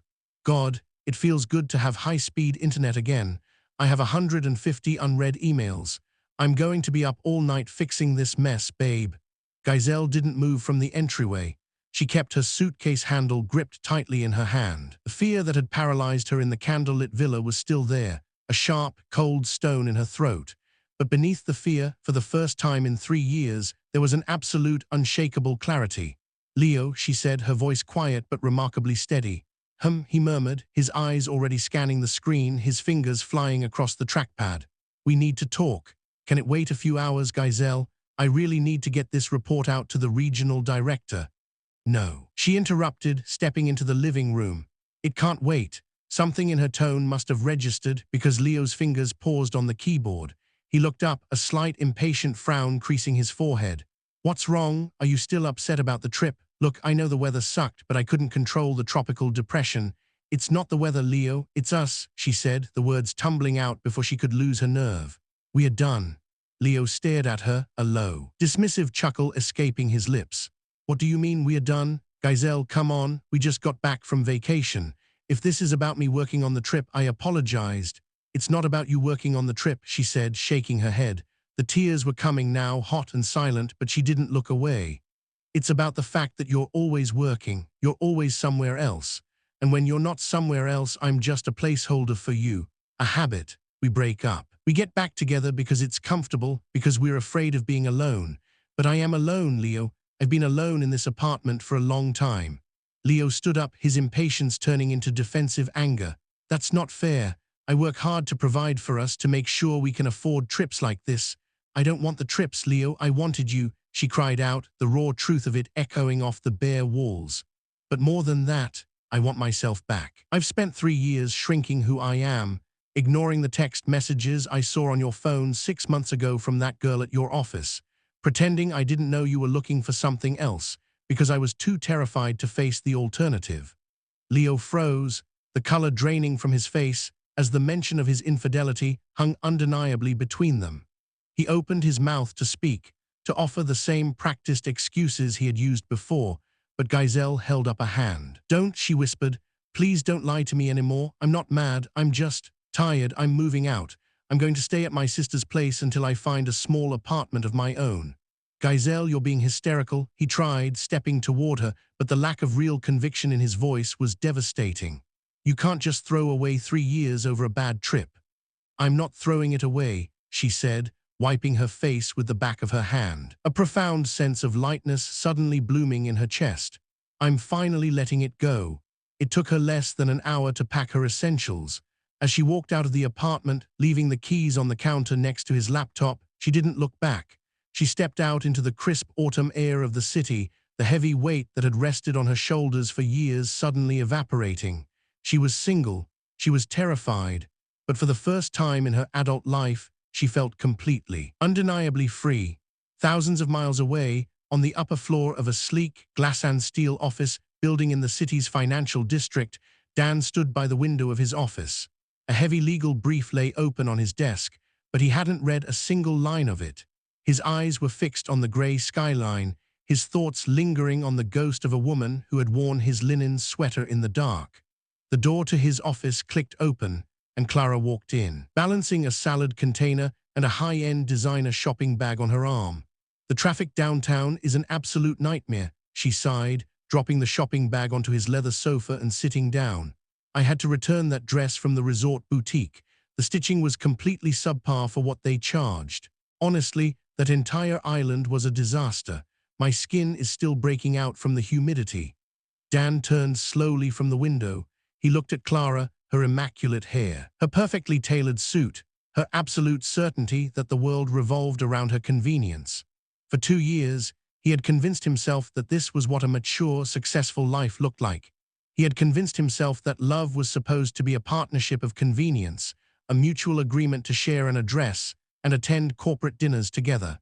"God, it feels good to have high-speed internet again. I have 150 unread emails. I'm going to be up all night fixing this mess, babe." Gizelle didn't move from the entryway. She kept her suitcase handle gripped tightly in her hand. The fear that had paralyzed her in the candlelit villa was still there, a sharp, cold stone in her throat. But beneath the fear, for the first time in 3 years, there was an absolute, unshakable clarity. "Leo," she said, her voice quiet but remarkably steady. He murmured, his eyes already scanning the screen, his fingers flying across the trackpad. "We need to talk. Can it wait a few hours, Gizelle? I really need to get this report out to the regional director." "No," she interrupted, stepping into the living room. "It can't wait." Something in her tone must have registered because Leo's fingers paused on the keyboard. He looked up, a slight impatient frown creasing his forehead. "What's wrong? Are you still upset about the trip?" "Look, I know the weather sucked, but I couldn't control the tropical depression. It's not the weather, Leo, it's us," she said, the words tumbling out before she could lose her nerve. "We are done." Leo stared at her, a low, dismissive chuckle escaping his lips. "What do you mean we are done? Gizelle, come on, we just got back from vacation. If this is about me working on the trip, I apologized." "It's not about you working on the trip," she said, shaking her head. The tears were coming now, hot and silent, but she didn't look away. "It's about the fact that you're always working, you're always somewhere else. And when you're not somewhere else, I'm just a placeholder for you, a habit. We break up. We get back together because it's comfortable, because we're afraid of being alone. But I am alone, Leo. I've been alone in this apartment for a long time." Leo stood up, his impatience turning into defensive anger. "That's not fair. I work hard to provide for us, to make sure we can afford trips like this." "I don't want the trips, Leo. I wanted you," she cried out, the raw truth of it echoing off the bare walls. "But more than that, I want myself back. I've spent 3 years shrinking who I am, ignoring the text messages I saw on your phone 6 months ago from that girl at your office, pretending I didn't know you were looking for something else, because I was too terrified to face the alternative." Leo froze, the color draining from his face, as the mention of his infidelity hung undeniably between them. He opened his mouth to speak, to offer the same practiced excuses he had used before, but Gizelle held up a hand. "Don't," she whispered. "Please don't lie to me anymore. I'm not mad. I'm just tired. I'm moving out. I'm going to stay at my sister's place until I find a small apartment of my own." "Gizelle, you're being hysterical," he tried, stepping toward her, but the lack of real conviction in his voice was devastating. "You can't just throw away 3 years over a bad trip." "I'm not throwing it away," she said, wiping her face with the back of her hand, a profound sense of lightness suddenly blooming in her chest. "I'm finally letting it go." It took her less than an hour to pack her essentials. As she walked out of the apartment, leaving the keys on the counter next to his laptop, she didn't look back. She stepped out into the crisp autumn air of the city, the heavy weight that had rested on her shoulders for years suddenly evaporating. She was single, she was terrified, but for the first time in her adult life, she felt completely, undeniably free. Thousands of miles away, on the upper floor of a sleek, glass and steel office building in the city's financial district, Dan stood by the window of his office. A heavy legal brief lay open on his desk, but he hadn't read a single line of it. His eyes were fixed on the grey skyline, his thoughts lingering on the ghost of a woman who had worn his linen sweater in the dark. The door to his office clicked open, and Clara walked in, balancing a salad container and a high-end designer shopping bag on her arm. "The traffic downtown is an absolute nightmare," she sighed, dropping the shopping bag onto his leather sofa and sitting down. "I had to return that dress from the resort boutique. The stitching was completely subpar for what they charged. Honestly, that entire island was a disaster. My skin is still breaking out from the humidity." Dan turned slowly from the window. He looked at Clara, her immaculate hair, her perfectly tailored suit, her absolute certainty that the world revolved around her convenience. For 2 years, he had convinced himself that this was what a mature, successful life looked like. He had convinced himself that love was supposed to be a partnership of convenience, a mutual agreement to share an address and attend corporate dinners together.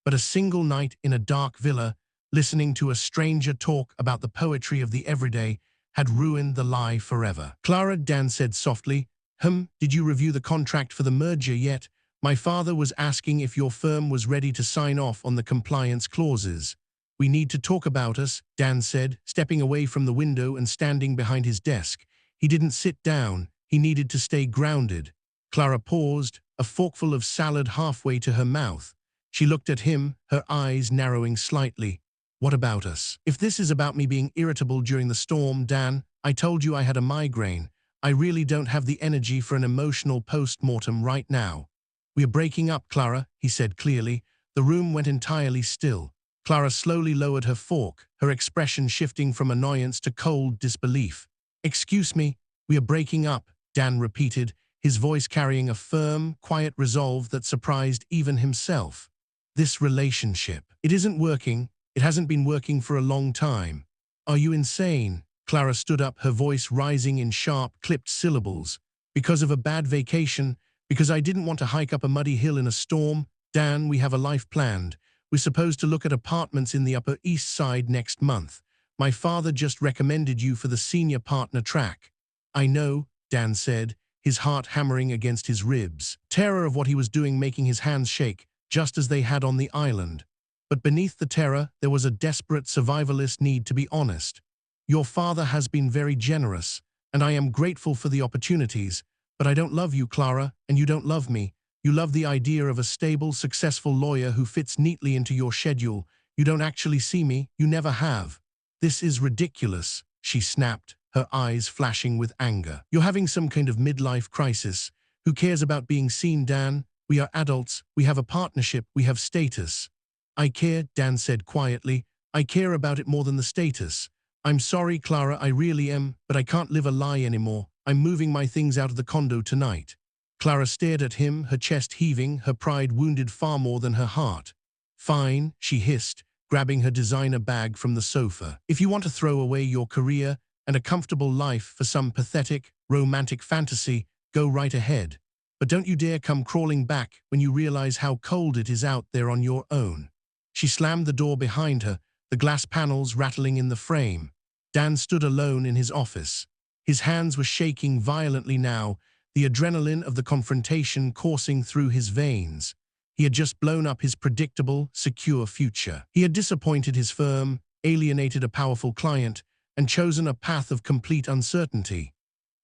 But a single night in a dark villa, listening to a stranger talk about the poetry of the everyday, had ruined the lie forever. "Clara," Dan said softly, "Did you review the contract for the merger yet? My father was asking if your firm was ready to sign off on the compliance clauses." "We need to talk about us," Dan said, stepping away from the window and standing behind his desk. He didn't sit down, he needed to stay grounded. Clara paused, a forkful of salad halfway to her mouth. She looked at him, her eyes narrowing slightly. "What about us?" "If this is about me being irritable during the storm, Dan, I told you I had a migraine. I really don't have the energy for an emotional post-mortem right now." "We are breaking up, Clara," he said clearly. The room went entirely still. Clara slowly lowered her fork, her expression shifting from annoyance to cold disbelief. "Excuse me, we are breaking up," Dan repeated, his voice carrying a firm, quiet resolve that surprised even himself. "This relationship, it isn't working. It hasn't been working for a long time." "Are you insane?" Clara stood up, her voice rising in sharp, clipped syllables. "Because of a bad vacation, because I didn't want to hike up a muddy hill in a storm, Dan, we have a life planned. We're supposed to look at apartments in the Upper East Side next month. My father just recommended you for the senior partner track." "I know," Dan said, his heart hammering against his ribs, terror of what he was doing making his hands shake, just as they had on the island. But beneath the terror, there was a desperate survivalist need to be honest. "Your father has been very generous, and I am grateful for the opportunities, but I don't love you, Clara, and you don't love me. You love the idea of a stable, successful lawyer who fits neatly into your schedule. You don't actually see me, you never have." "This is ridiculous," she snapped, her eyes flashing with anger. "You're having some kind of midlife crisis. Who cares about being seen, Dan? We are adults, we have a partnership, we have status." "I care," Dan said quietly. "I care about it more than the status. I'm sorry, Clara, I really am, but I can't live a lie anymore. I'm moving my things out of the condo tonight." Clara stared at him, her chest heaving, her pride wounded far more than her heart. "Fine," she hissed, grabbing her designer bag from the sofa. "If you want to throw away your career and a comfortable life for some pathetic, romantic fantasy, go right ahead. But don't you dare come crawling back when you realize how cold it is out there on your own." She slammed the door behind her, the glass panels rattling in the frame. Dan stood alone in his office. His hands were shaking violently now, the adrenaline of the confrontation coursing through his veins. He had just blown up his predictable, secure future. He had disappointed his firm, alienated a powerful client, and chosen a path of complete uncertainty.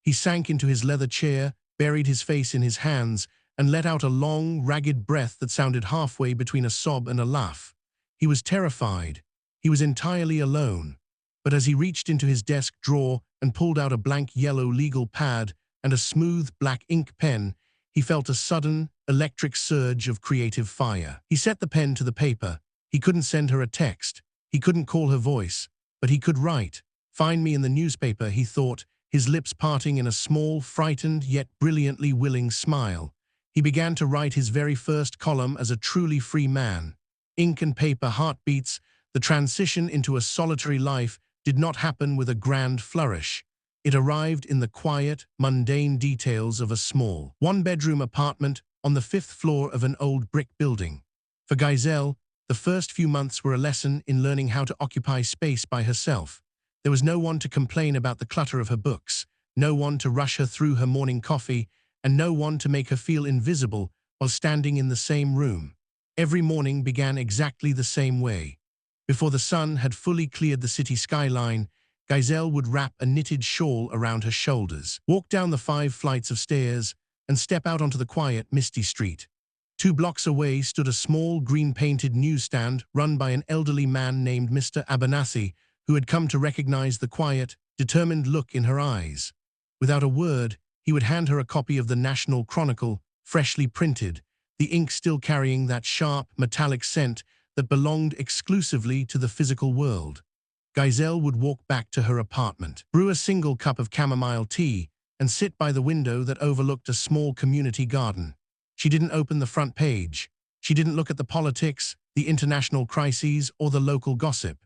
He sank into his leather chair, buried his face in his hands, and let out a long, ragged breath that sounded halfway between a sob and a laugh. He was terrified. He was entirely alone. But as he reached into his desk drawer and pulled out a blank yellow legal pad and a smooth black ink pen, he felt a sudden, electric surge of creative fire. He set the pen to the paper. He couldn't send her a text. He couldn't call her voice. But he could write. "Find me in the newspaper," he thought, his lips parting in a small, frightened yet brilliantly willing smile. He began to write his very first column as a truly free man. Ink and paper heartbeats, the transition into a solitary life did not happen with a grand flourish. It arrived in the quiet, mundane details of a small, one-bedroom apartment on the 5th floor of an old brick building. For Gizelle, the first few months were a lesson in learning how to occupy space by herself. There was no one to complain about the clutter of her books, no one to rush her through her morning coffee, and no one to make her feel invisible while standing in the same room. Every morning began exactly the same way. Before the sun had fully cleared the city skyline, Gizelle would wrap a knitted shawl around her shoulders, walk down the 5 flights of stairs, and step out onto the quiet, misty street. 2 blocks away stood a small, green-painted newsstand run by an elderly man named Mr. Abernathy, who had come to recognize the quiet, determined look in her eyes. Without a word, he would hand her a copy of the National Chronicle, freshly printed, the ink still carrying that sharp, metallic scent that belonged exclusively to the physical world. Gizelle would walk back to her apartment, brew a single cup of chamomile tea, and sit by the window that overlooked a small community garden. She didn't open the front page. She didn't look at the politics, the international crises, or the local gossip.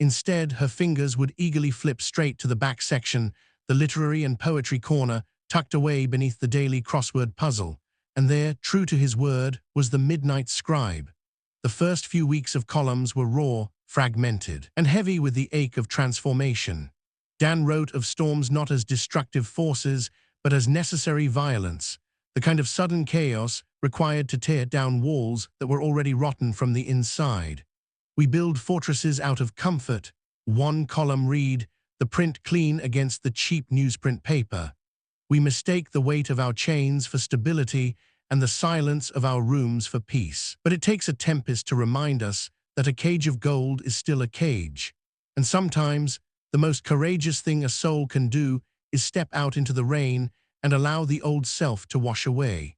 Instead, her fingers would eagerly flip straight to the back section, the literary and poetry corner, tucked away beneath the daily crossword puzzle. And there, true to his word, was the midnight scribe. The first few weeks of columns were raw, fragmented, and heavy with the ache of transformation. Dan wrote of storms not as destructive forces, but as necessary violence, the kind of sudden chaos required to tear down walls that were already rotten from the inside. "We build fortresses out of comfort," one column read, the print clean against the cheap newsprint paper. "We mistake the weight of our chains for stability and the silence of our rooms for peace. But it takes a tempest to remind us that a cage of gold is still a cage. And sometimes, the most courageous thing a soul can do is step out into the rain and allow the old self to wash away."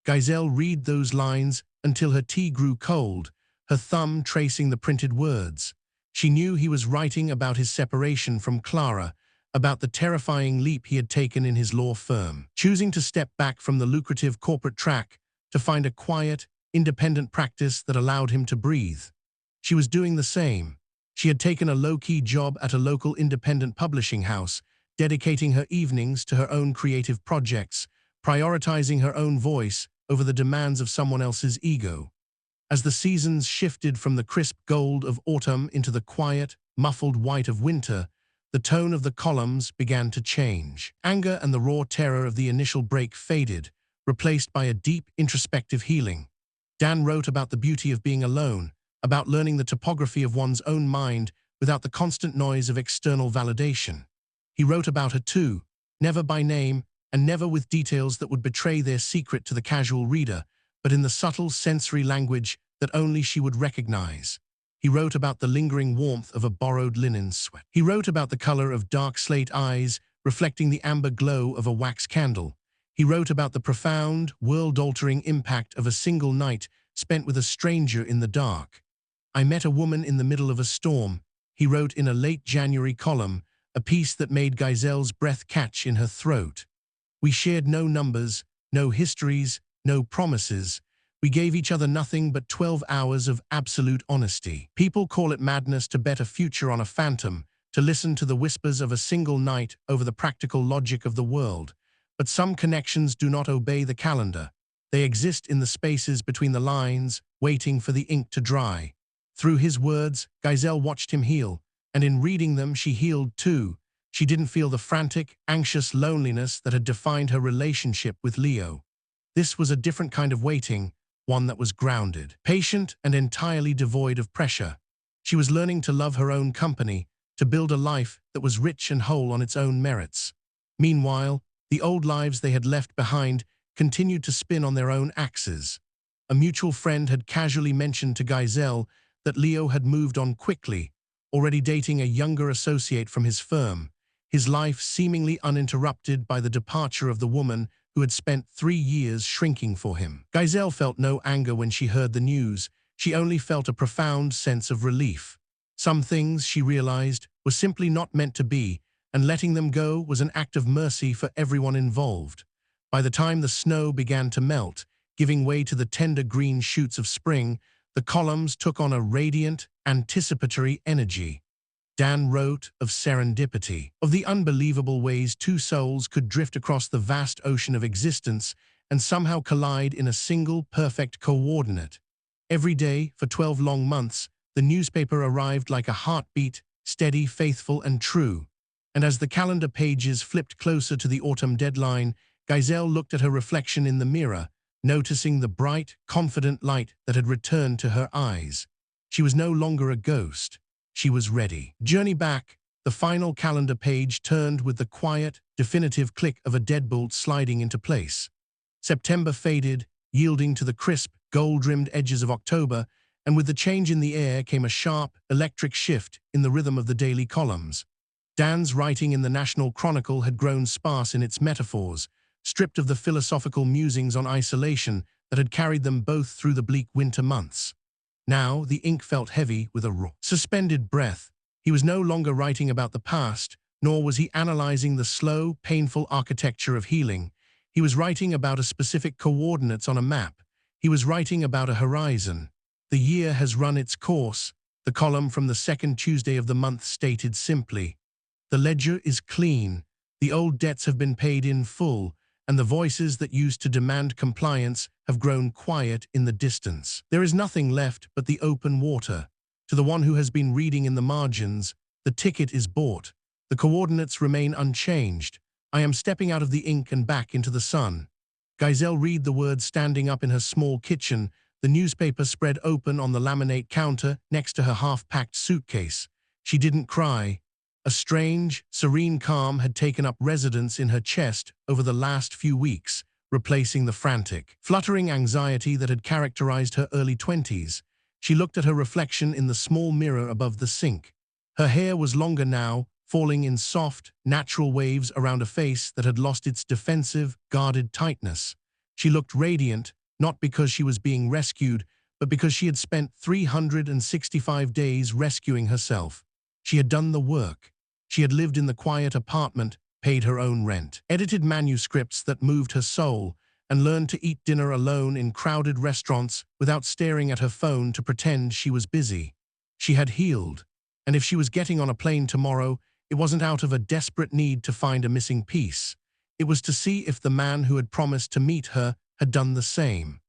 Gizelle read those lines until her tea grew cold, her thumb tracing the printed words. She knew he was writing about his separation from Clara, about the terrifying leap he had taken in his law firm, choosing to step back from the lucrative corporate track to find a quiet, independent practice that allowed him to breathe. She was doing the same. She had taken a low-key job at a local independent publishing house, dedicating her evenings to her own creative projects, prioritizing her own voice over the demands of someone else's ego. As the seasons shifted from the crisp gold of autumn into the quiet, muffled white of winter, the tone of the columns began to change. Anger and the raw terror of the initial break faded, replaced by a deep, introspective healing. Dan wrote about the beauty of being alone, about learning the topography of one's own mind without the constant noise of external validation. He wrote about her too, never by name and never with details that would betray their secret to the casual reader, but in the subtle sensory language that only she would recognize. He wrote about the lingering warmth of a borrowed linen sweat. He wrote about the color of dark slate eyes reflecting the amber glow of a wax candle. He wrote about the profound, world-altering impact of a single night spent with a stranger in the dark. "I met a woman in the middle of a storm," he wrote in a late January column, a piece that made Gizelle's breath catch in her throat. "We shared no numbers, no histories, no promises. We gave each other nothing but 12 hours of absolute honesty. People call it madness to bet a future on a phantom, to listen to the whispers of a single night over the practical logic of the world. But some connections do not obey the calendar. They exist in the spaces between the lines, waiting for the ink to dry." Through his words, Gizelle watched him heal, and in reading them she healed too. She didn't feel the frantic, anxious loneliness that had defined her relationship with Leo. This was a different kind of waiting, one that was grounded, patient, and entirely devoid of pressure. She was learning to love her own company, to build a life that was rich and whole on its own merits. Meanwhile, the old lives they had left behind continued to spin on their own axes. A mutual friend had casually mentioned to Gizelle that Leo had moved on quickly, already dating a younger associate from his firm, his life seemingly uninterrupted by the departure of the woman who had spent 3 years shrinking for him. Gizelle felt no anger when she heard the news. She only felt a profound sense of relief. Some things, she realized, were simply not meant to be, and letting them go was an act of mercy for everyone involved. By the time the snow began to melt, giving way to the tender green shoots of spring, the columns took on a radiant, anticipatory energy. Dan wrote of serendipity, of the unbelievable ways two souls could drift across the vast ocean of existence and somehow collide in a single, perfect coordinate. Every day, for 12 long months, the newspaper arrived like a heartbeat, steady, faithful, and true. And as the calendar pages flipped closer to the autumn deadline, Gizelle looked at her reflection in the mirror, noticing the bright, confident light that had returned to her eyes. She was no longer a ghost. She was ready. Journey back, the final calendar page turned with the quiet, definitive click of a deadbolt sliding into place. September faded, yielding to the crisp, gold-rimmed edges of October, and with the change in the air came a sharp, electric shift in the rhythm of the daily columns. Dan's writing in the National Chronicle had grown sparse in its metaphors, stripped of the philosophical musings on isolation that had carried them both through the bleak winter months. Now the ink felt heavy with a raw, suspended breath. He was no longer writing about the past, nor was he analyzing the slow, painful architecture of healing. He was writing about a specific coordinates on a map. He was writing about a horizon. The year has run its course, the column from the second Tuesday of the month stated simply. The ledger is clean, the old debts have been paid in full, and the voices that used to demand compliance have grown quiet in the distance. There is nothing left but the open water. To the one who has been reading in the margins, the ticket is bought. The coordinates remain unchanged. I am stepping out of the ink and back into the sun. Gizelle read the words standing up in her small kitchen, the newspaper spread open on the laminate counter next to her half-packed suitcase. She didn't cry. A strange, serene calm had taken up residence in her chest over the last few weeks, replacing the frantic, fluttering anxiety that had characterized her early 20s. She looked at her reflection in the small mirror above the sink. Her hair was longer now, falling in soft, natural waves around a face that had lost its defensive, guarded tightness. She looked radiant, not because she was being rescued, but because she had spent 365 days rescuing herself. She had done the work. She had lived in the quiet apartment, paid her own rent, edited manuscripts that moved her soul, and learned to eat dinner alone in crowded restaurants without staring at her phone to pretend she was busy. She had healed, and if she was getting on a plane tomorrow, it wasn't out of a desperate need to find a missing piece. It was to see if the man who had promised to meet her had done the same.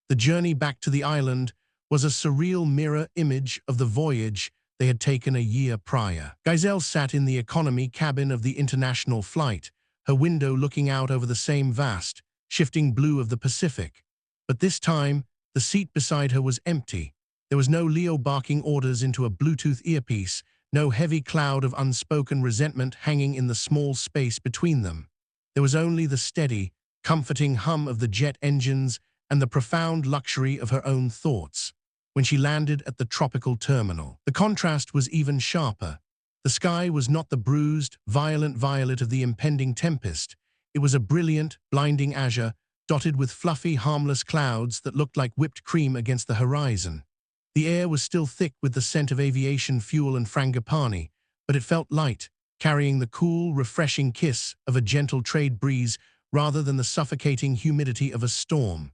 The journey back to the island was a surreal mirror image of the voyage they had taken a year prior. Gizelle sat in the economy cabin of the international flight, her window looking out over the same vast, shifting blue of the Pacific. But this time, the seat beside her was empty. There was no Leo barking orders into a Bluetooth earpiece, no heavy cloud of unspoken resentment hanging in the small space between them. There was only the steady, comforting hum of the jet engines and the profound luxury of her own thoughts. When she landed at the tropical terminal, the contrast was even sharper. The sky was not the bruised, violent violet of the impending tempest. It was a brilliant, blinding azure, dotted with fluffy, harmless clouds that looked like whipped cream against the horizon. The air was still thick with the scent of aviation fuel and frangipani, but it felt light, carrying the cool, refreshing kiss of a gentle trade breeze rather than the suffocating humidity of a storm.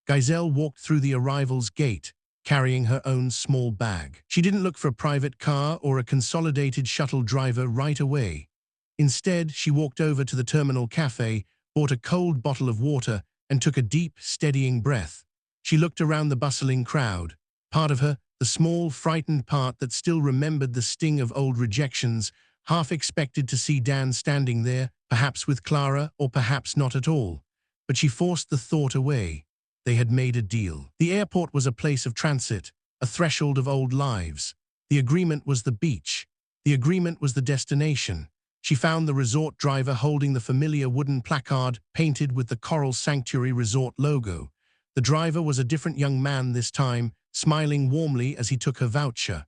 Gizelle walked through the arrival's gate, carrying her own small bag. She didn't look for a private car or a consolidated shuttle driver right away. Instead, she walked over to the terminal cafe, bought a cold bottle of water, and took a deep, steadying breath. She looked around the bustling crowd. Part of her, the small, frightened part that still remembered the sting of old rejections, half expected to see Dan standing there, perhaps with Clara or perhaps not at all. But she forced the thought away. They had made a deal. The airport was a place of transit, a threshold of old lives. The agreement was the beach. The agreement was the destination. She found the resort driver holding the familiar wooden placard painted with the Coral Sanctuary Resort logo. The driver was a different young man this time, smiling warmly as he took her voucher.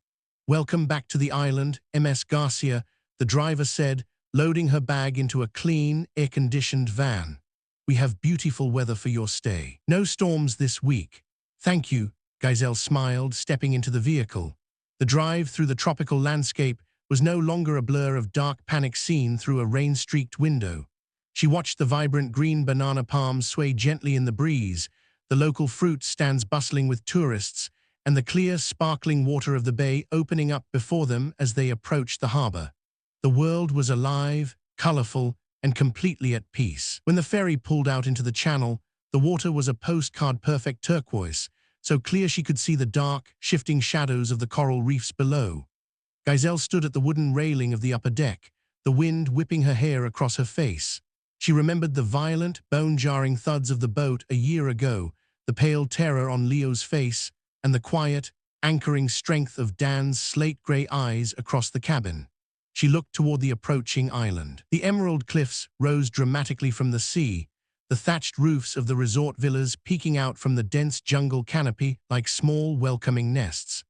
"Welcome back to the island, Ms. Garcia," the driver said, loading her bag into a clean, air-conditioned van. "We have beautiful weather for your stay. No storms this week." "Thank you," Gizelle smiled, stepping into the vehicle. The drive through the tropical landscape was no longer a blur of dark panic seen through a rain-streaked window. She watched the vibrant green banana palms sway gently in the breeze, the local fruit stands bustling with tourists, and the clear, sparkling water of the bay opening up before them as they approached the harbor. The world was alive, colorful, and completely at peace. When the ferry pulled out into the channel, the water was a postcard-perfect turquoise, so clear she could see the dark, shifting shadows of the coral reefs below. Gizelle stood at the wooden railing of the upper deck, the wind whipping her hair across her face. She remembered the violent, bone-jarring thuds of the boat a year ago, the pale terror on Leo's face, and the quiet, anchoring strength of Dan's slate-gray eyes across the cabin. She looked toward the approaching island. The emerald cliffs rose dramatically from the sea, the thatched roofs of the resort villas peeking out from the dense jungle canopy like small, welcoming nests.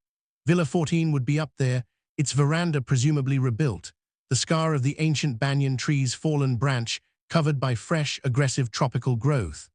Villa 14 would be up there, its veranda presumably rebuilt, the scar of the ancient banyan tree's fallen branch covered by fresh, aggressive tropical growth.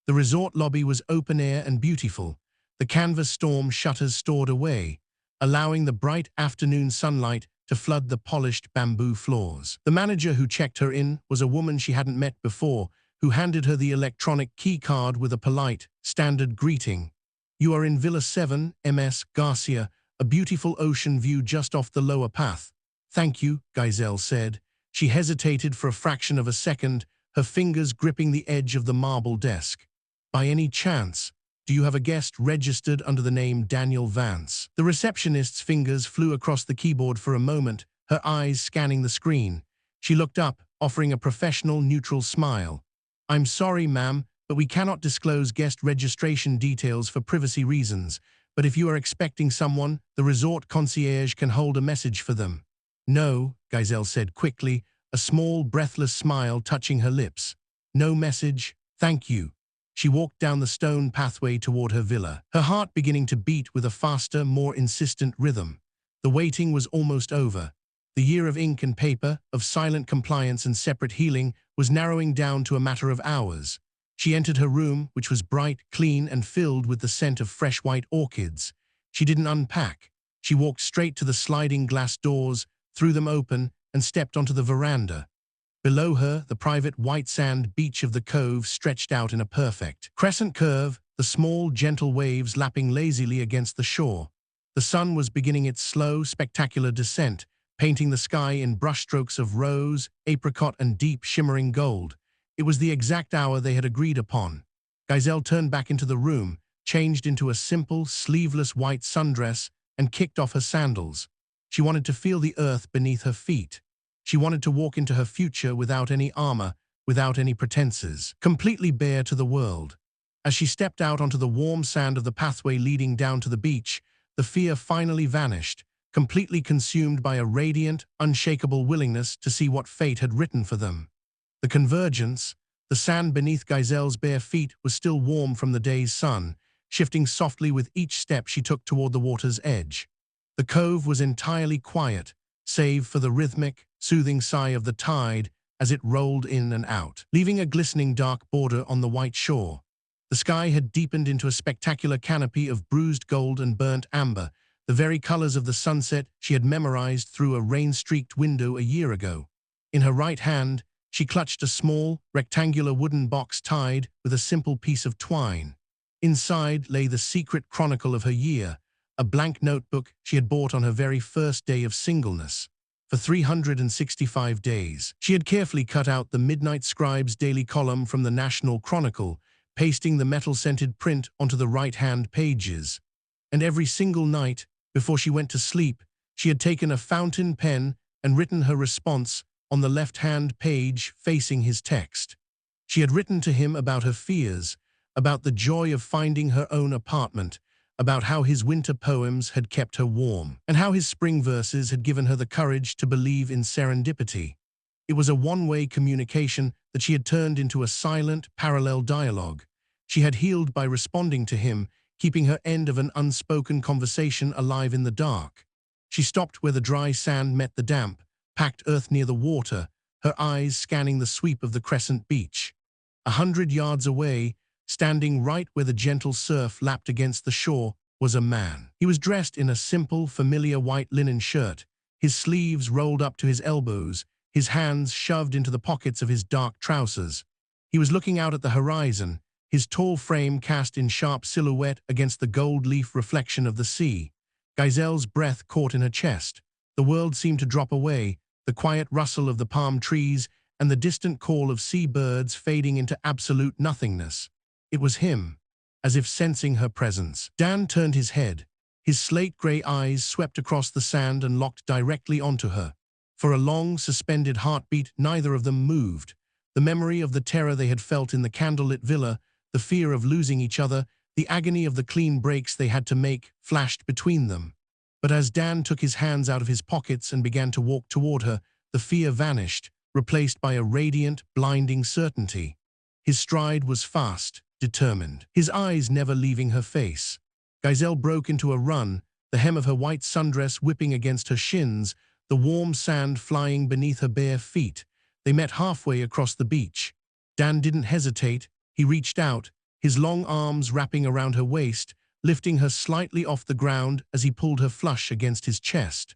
The resort lobby was open air and beautiful, the canvas storm shutters stored away, allowing the bright afternoon sunlight to flood the polished bamboo floors. The manager who checked her in was a woman she hadn't met before, who handed her the electronic key card with a polite, standard greeting. "You are in Villa 7, Ms. Garcia, a beautiful ocean view just off the lower path." "Thank you," Gizelle said. She hesitated for a fraction of a second, her fingers gripping the edge of the marble desk. "By any chance, do you have a guest registered under the name Daniel Vance?" The receptionist's fingers flew across the keyboard for a moment, her eyes scanning the screen. She looked up, offering a professional, neutral smile. "I'm sorry, ma'am, but we cannot disclose guest registration details for privacy reasons. But if you are expecting someone, the resort concierge can hold a message for them." "No," Gizelle said quickly, a small, breathless smile touching her lips. "No message, thank you." She walked down the stone pathway toward her villa, her heart beginning to beat with a faster, more insistent rhythm. The waiting was almost over. The year of ink and paper, of silent compliance and separate healing, was narrowing down to a matter of hours. She entered her room, which was bright, clean, and filled with the scent of fresh white orchids. She didn't unpack. She walked straight to the sliding glass doors, threw them open, and stepped onto the veranda. Below her, the private white sand beach of the cove stretched out in a perfect crescent curve, the small, gentle waves lapping lazily against the shore. The sun was beginning its slow, spectacular descent, painting the sky in brushstrokes of rose, apricot, and deep, shimmering gold. It was the exact hour they had agreed upon. Gizelle turned back into the room, changed into a simple, sleeveless white sundress, and kicked off her sandals. She wanted to feel the earth beneath her feet. She wanted to walk into her future without any armor, without any pretenses, completely bare to the world. As she stepped out onto the warm sand of the pathway leading down to the beach, the fear finally vanished, completely consumed by a radiant, unshakable willingness to see what fate had written for them. The convergence, the sand beneath Gizelle's bare feet was still warm from the day's sun, shifting softly with each step she took toward the water's edge. The cove was entirely quiet, save for the rhythmic, soothing sigh of the tide as it rolled in and out, leaving a glistening dark border on the white shore. The sky had deepened into a spectacular canopy of bruised gold and burnt amber, the very colors of the sunset she had memorized through a rain-streaked window a year ago. In her right hand, she clutched a small, rectangular wooden box tied with a simple piece of twine. Inside lay the secret chronicle of her year, a blank notebook she had bought on her very first day of singleness. For 365 days, she had carefully cut out the Midnight Scribe's daily column from the National Chronicle, pasting the metal-scented print onto the right-hand pages. And every single night, before she went to sleep, she had taken a fountain pen and written her response on the left-hand page facing his text. She had written to him about her fears, about the joy of finding her own apartment, about how his winter poems had kept her warm, and how his spring verses had given her the courage to believe in serendipity. It was a one-way communication that she had turned into a silent, parallel dialogue. She had healed by responding to him, keeping her end of an unspoken conversation alive in the dark. She stopped where the dry sand met the damp, packed earth near the water, her eyes scanning the sweep of the crescent beach. 100 yards away, standing right where the gentle surf lapped against the shore, was a man. He was dressed in a simple, familiar white linen shirt, his sleeves rolled up to his elbows, his hands shoved into the pockets of his dark trousers. He was looking out at the horizon, his tall frame cast in sharp silhouette against the gold leaf reflection of the sea. Gizelle's breath caught in her chest. The world seemed to drop away, the quiet rustle of the palm trees and the distant call of seabirds fading into absolute nothingness. It was him, as if sensing her presence. Dan turned his head. His slate-gray eyes swept across the sand and locked directly onto her. For a long, suspended heartbeat, neither of them moved. The memory of the terror they had felt in the candlelit villa, the fear of losing each other, the agony of the clean breaks they had to make, flashed between them. But as Dan took his hands out of his pockets and began to walk toward her, the fear vanished, replaced by a radiant, blinding certainty. His stride was fast, determined, his eyes never leaving her face. Gizelle broke into a run, the hem of her white sundress whipping against her shins, the warm sand flying beneath her bare feet. They met halfway across the beach. Dan didn't hesitate. He reached out, his long arms wrapping around her waist, lifting her slightly off the ground as he pulled her flush against his chest.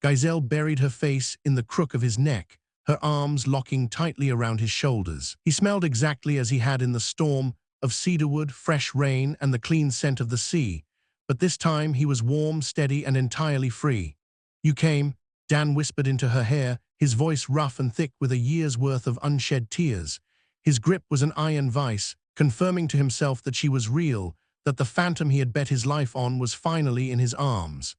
Gizelle buried her face in the crook of his neck, her arms locking tightly around his shoulders. He smelled exactly as he had in the storm, of cedarwood, fresh rain, and the clean scent of the sea. But this time he was warm, steady, and entirely free. "You came," Dan whispered into her hair, his voice rough and thick with a year's worth of unshed tears. His grip was an iron vice, confirming to himself that she was real, that the phantom he had bet his life on was finally in his arms.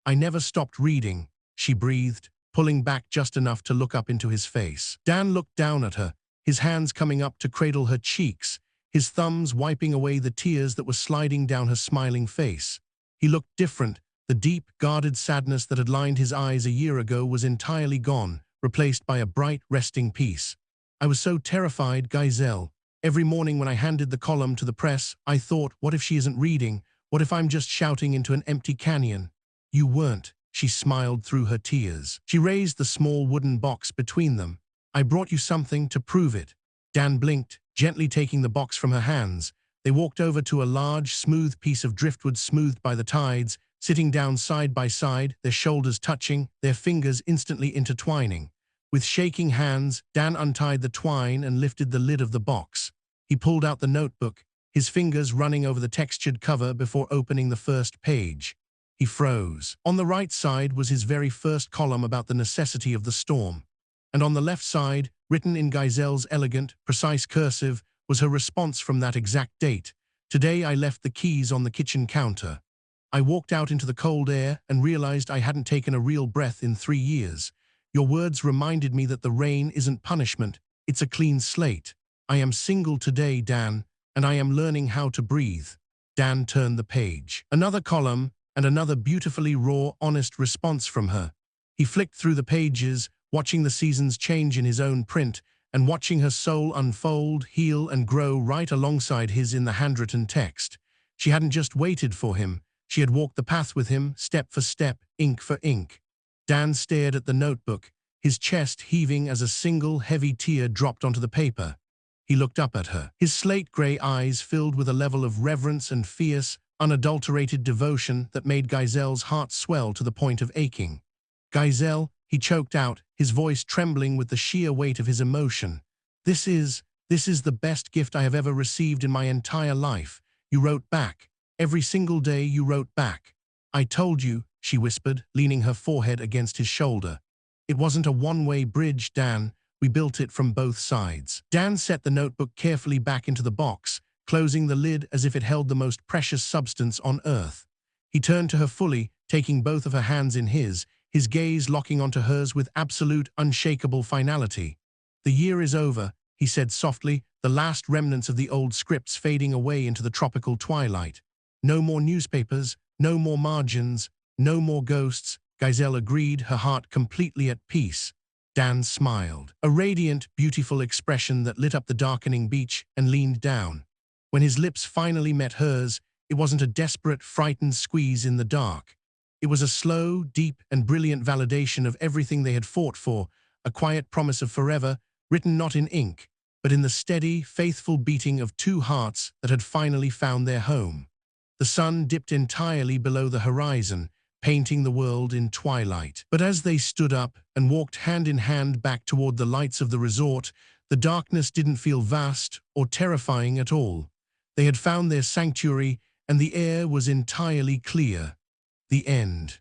"I never stopped reading," she breathed, pulling back just enough to look up into his face. Dan looked down at her, his hands coming up to cradle her cheeks, his thumbs wiping away the tears that were sliding down her smiling face. He looked different. The deep, guarded sadness that had lined his eyes a year ago was entirely gone, replaced by a bright, resting peace. "I was so terrified, Gizelle. Every morning when I handed the column to the press, I thought, what if she isn't reading? What if I'm just shouting into an empty canyon?" "You weren't," she smiled through her tears. She raised the small wooden box between them. "I brought you something to prove it." Dan blinked, gently taking the box from her hands. They walked over to a large, smooth piece of driftwood smoothed by the tides, sitting down side by side, their shoulders touching, their fingers instantly intertwining. With shaking hands, Dan untied the twine and lifted the lid of the box. He pulled out the notebook, his fingers running over the textured cover before opening the first page. He froze. On the right side was his very first column about the necessity of the storm. And on the left side, written in Gizelle's elegant, precise cursive, was her response from that exact date. "Today I left the keys on the kitchen counter. I walked out into the cold air and realized I hadn't taken a real breath in 3 years. Your words reminded me that the rain isn't punishment, it's a clean slate. I am single today, Dan, and I am learning how to breathe." Dan turned the page. Another column, and another beautifully raw, honest response from her. He flicked through the pages, watching the seasons change in his own print, and watching her soul unfold, heal, and grow right alongside his in the handwritten text. She hadn't just waited for him, she had walked the path with him, step for step, ink for ink. Dan stared at the notebook, his chest heaving as a single heavy tear dropped onto the paper. He looked up at her, his slate-gray eyes filled with a level of reverence and fierce, unadulterated devotion that made Gizelle's heart swell to the point of aching. "Gizelle," he choked out, his voice trembling with the sheer weight of his emotion. This is the best gift I have ever received in my entire life." You wrote back. Every single day you wrote back. "I told you," she whispered, leaning her forehead against his shoulder. "It wasn't a one-way bridge, Dan. We built it from both sides." Dan set the notebook carefully back into the box, closing the lid as if it held the most precious substance on earth. He turned to her fully, taking both of her hands in his gaze locking onto hers with absolute, unshakable finality. "The year is over," he said softly, the last remnants of the old scripts fading away into the tropical twilight. No more newspapers, no more margins, no more ghosts. Gizelle agreed, her heart completely at peace. Dan smiled, a radiant, beautiful expression that lit up the darkening beach, and leaned down. When his lips finally met hers, it wasn't a desperate, frightened squeeze in the dark. It was a slow, deep, and brilliant validation of everything they had fought for, a quiet promise of forever, written not in ink, but in the steady, faithful beating of two hearts that had finally found their home. The sun dipped entirely below the horizon, painting the world in twilight. But as they stood up and walked hand in hand back toward the lights of the resort, the darkness didn't feel vast or terrifying at all. They had found their sanctuary, and the air was entirely clear. The end.